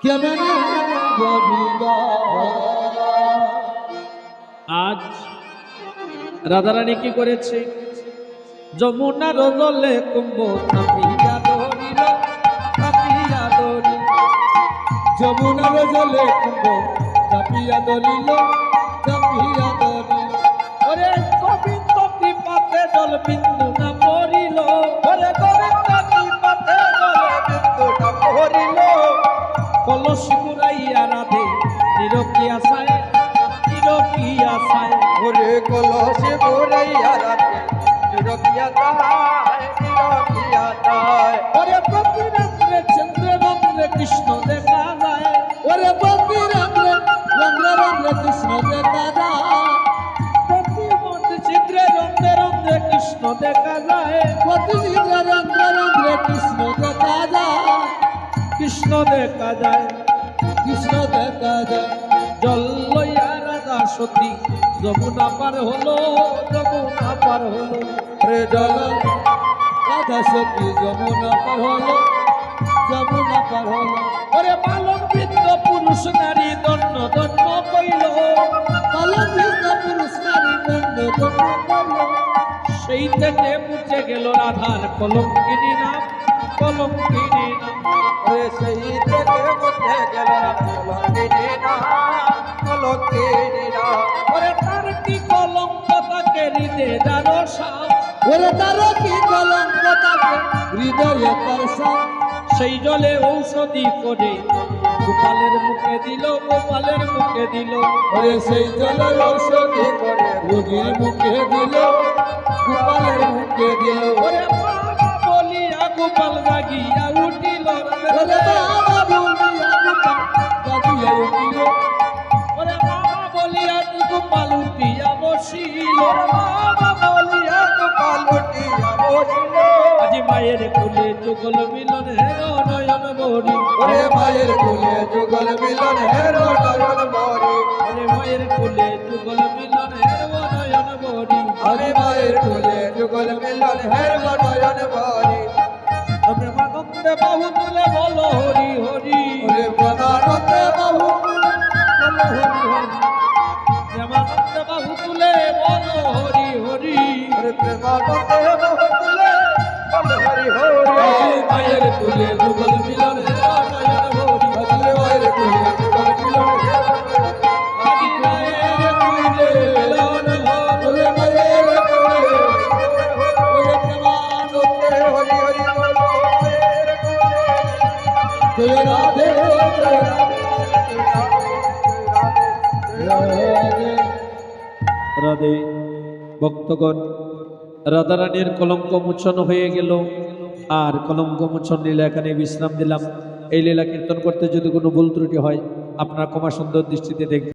কেমনে ভরিবে। আজ রাধারানী কি করেছে, যমুনার জলে কুম্ভ চাপিয়া ধরিল, চাপিয়া ধরিল। যমুনার জলে কুম্ভ চাপিয়া ধরিল, চাপিয়া ধরিল। ওরে গোবিন্দ কৃপাতে জল বিন্দু না পড়িল, ওরে গোবিন্দ কৃপাতে জল বিন্দু না পড়িল। কলসি ঘুরাইয়া রাধে নিরকি আশায়, নিরকি আশায়। ওরে কলসে ভরাইয়া রাতে নিরকিয়া তাহায়, নিরকিয়া তাহায়। ওরে প্রতিরন্ধ্রে চন্দ্র রন্ধ্রে কৃষ্ণ দেখা যায়, ওরে বন্দি রামরে রন্ধ্রে রন্ধ্রে কৃষ্ণ দেখা যায়। প্রতিমন্ত্রী ছিদ্রে রন্ধ্রে রন্ধ্রে কৃষ্ণ দেখা যায়, প্রতিদিনে রন্ধ্রে রন্ধ্রে কৃষ্ণ দেখা যায়, কৃষ্ণ দেখা যায়। কৃষ্ণ দেখা যায়। জল লইয়া রাধা সতী যমুনা পার হলো, যমুনা পার হলো। রে জল রাধা সতী যমুনা পার হলো, যমুনা পার হলো। ওরে বালক বৃদ্ধ পুরুষ নারী দণ্ড দণ্ড কইল, পালন কৃষ্ণ পুরুষ নারী দণ্ড দণ্ড করল। সেই থেকে মুছে গেল রাধার কলঙ্কিনী নাম, কলঙ্কিনী নাম। ওরে সেই থেকে মুছে গেল কলঙ্কিনী নাম, কলঙ্কিনী নাম। ওরে তার কি কলঙ্ক তাকে হৃদয়ে যারো সাপ, ওরে তার কি কলঙ্ক তাকে হৃদয়ে তার সাপ। সেই জলে ঔষধি করে গোপালের মুখে দিল, গোপালের মুখে দিল। ওরে সেই জলে ঔষধি করে রোগীর মুখে দিল, গোপালের মুখে দিল। ওরে বাবা বলিয়া গোপাল জাগিয়া উঠিল, ওরে বাবা বলিয়া গোপাল জাগিয়া উঠিল। ওরে বাবা বলিয়া গোপাল উঠিয়া বসিল, বাবা বলিয়া গোপাল উঠিয়া বসিল। আজি মায়ের কোলে যুগল মিলন হেরো নয়ন বরি, ওরে মায়ের কোলে যুগল মিলন হেরো নয়ন বরি। ওরে মায়ের কোলে যুগল মিলন হেরো নয়ন বরি। আমি মায়ের কোলে যুগল মিলন হেরো নয়ন বরি। প্রেমানন্দে বাহু তুলে বলো হরি হরি, ওরে প্রেমানন্দে বাহু তুলে বলো হরি হরি। প্রেমানন্দে বাহু তুলে বলো হরি হরি। ওরে প্রেমানন্দে বাহু তুলে বলো হরি হরি। আজি মায়ের কোলে যুগল মিলন হেরো নয়ন বরি, ওরে মায়ের কোলে যুগল মিলন হেরো নয়ন বরি। আজি মায়ের কোলে মিলন হরি। ওরে মায়ের কোলে ওরে প্রেমানন্দে হরি হরি বলো। জয় রাধে জয় রাধে রাধে। রাধে। ভক্তগণ, রাধারানীর কলঙ্ক মোচন হয়ে গেল, আর কলঙ্ক মোচন লীলা এখানে বিশ্রাম দিলাম। এই লীলা কীর্তন করতে যদি কোনো ভুল ত্রুটি হয় আপনারা ক্ষমা সুন্দর দৃষ্টিতে দেখবেন।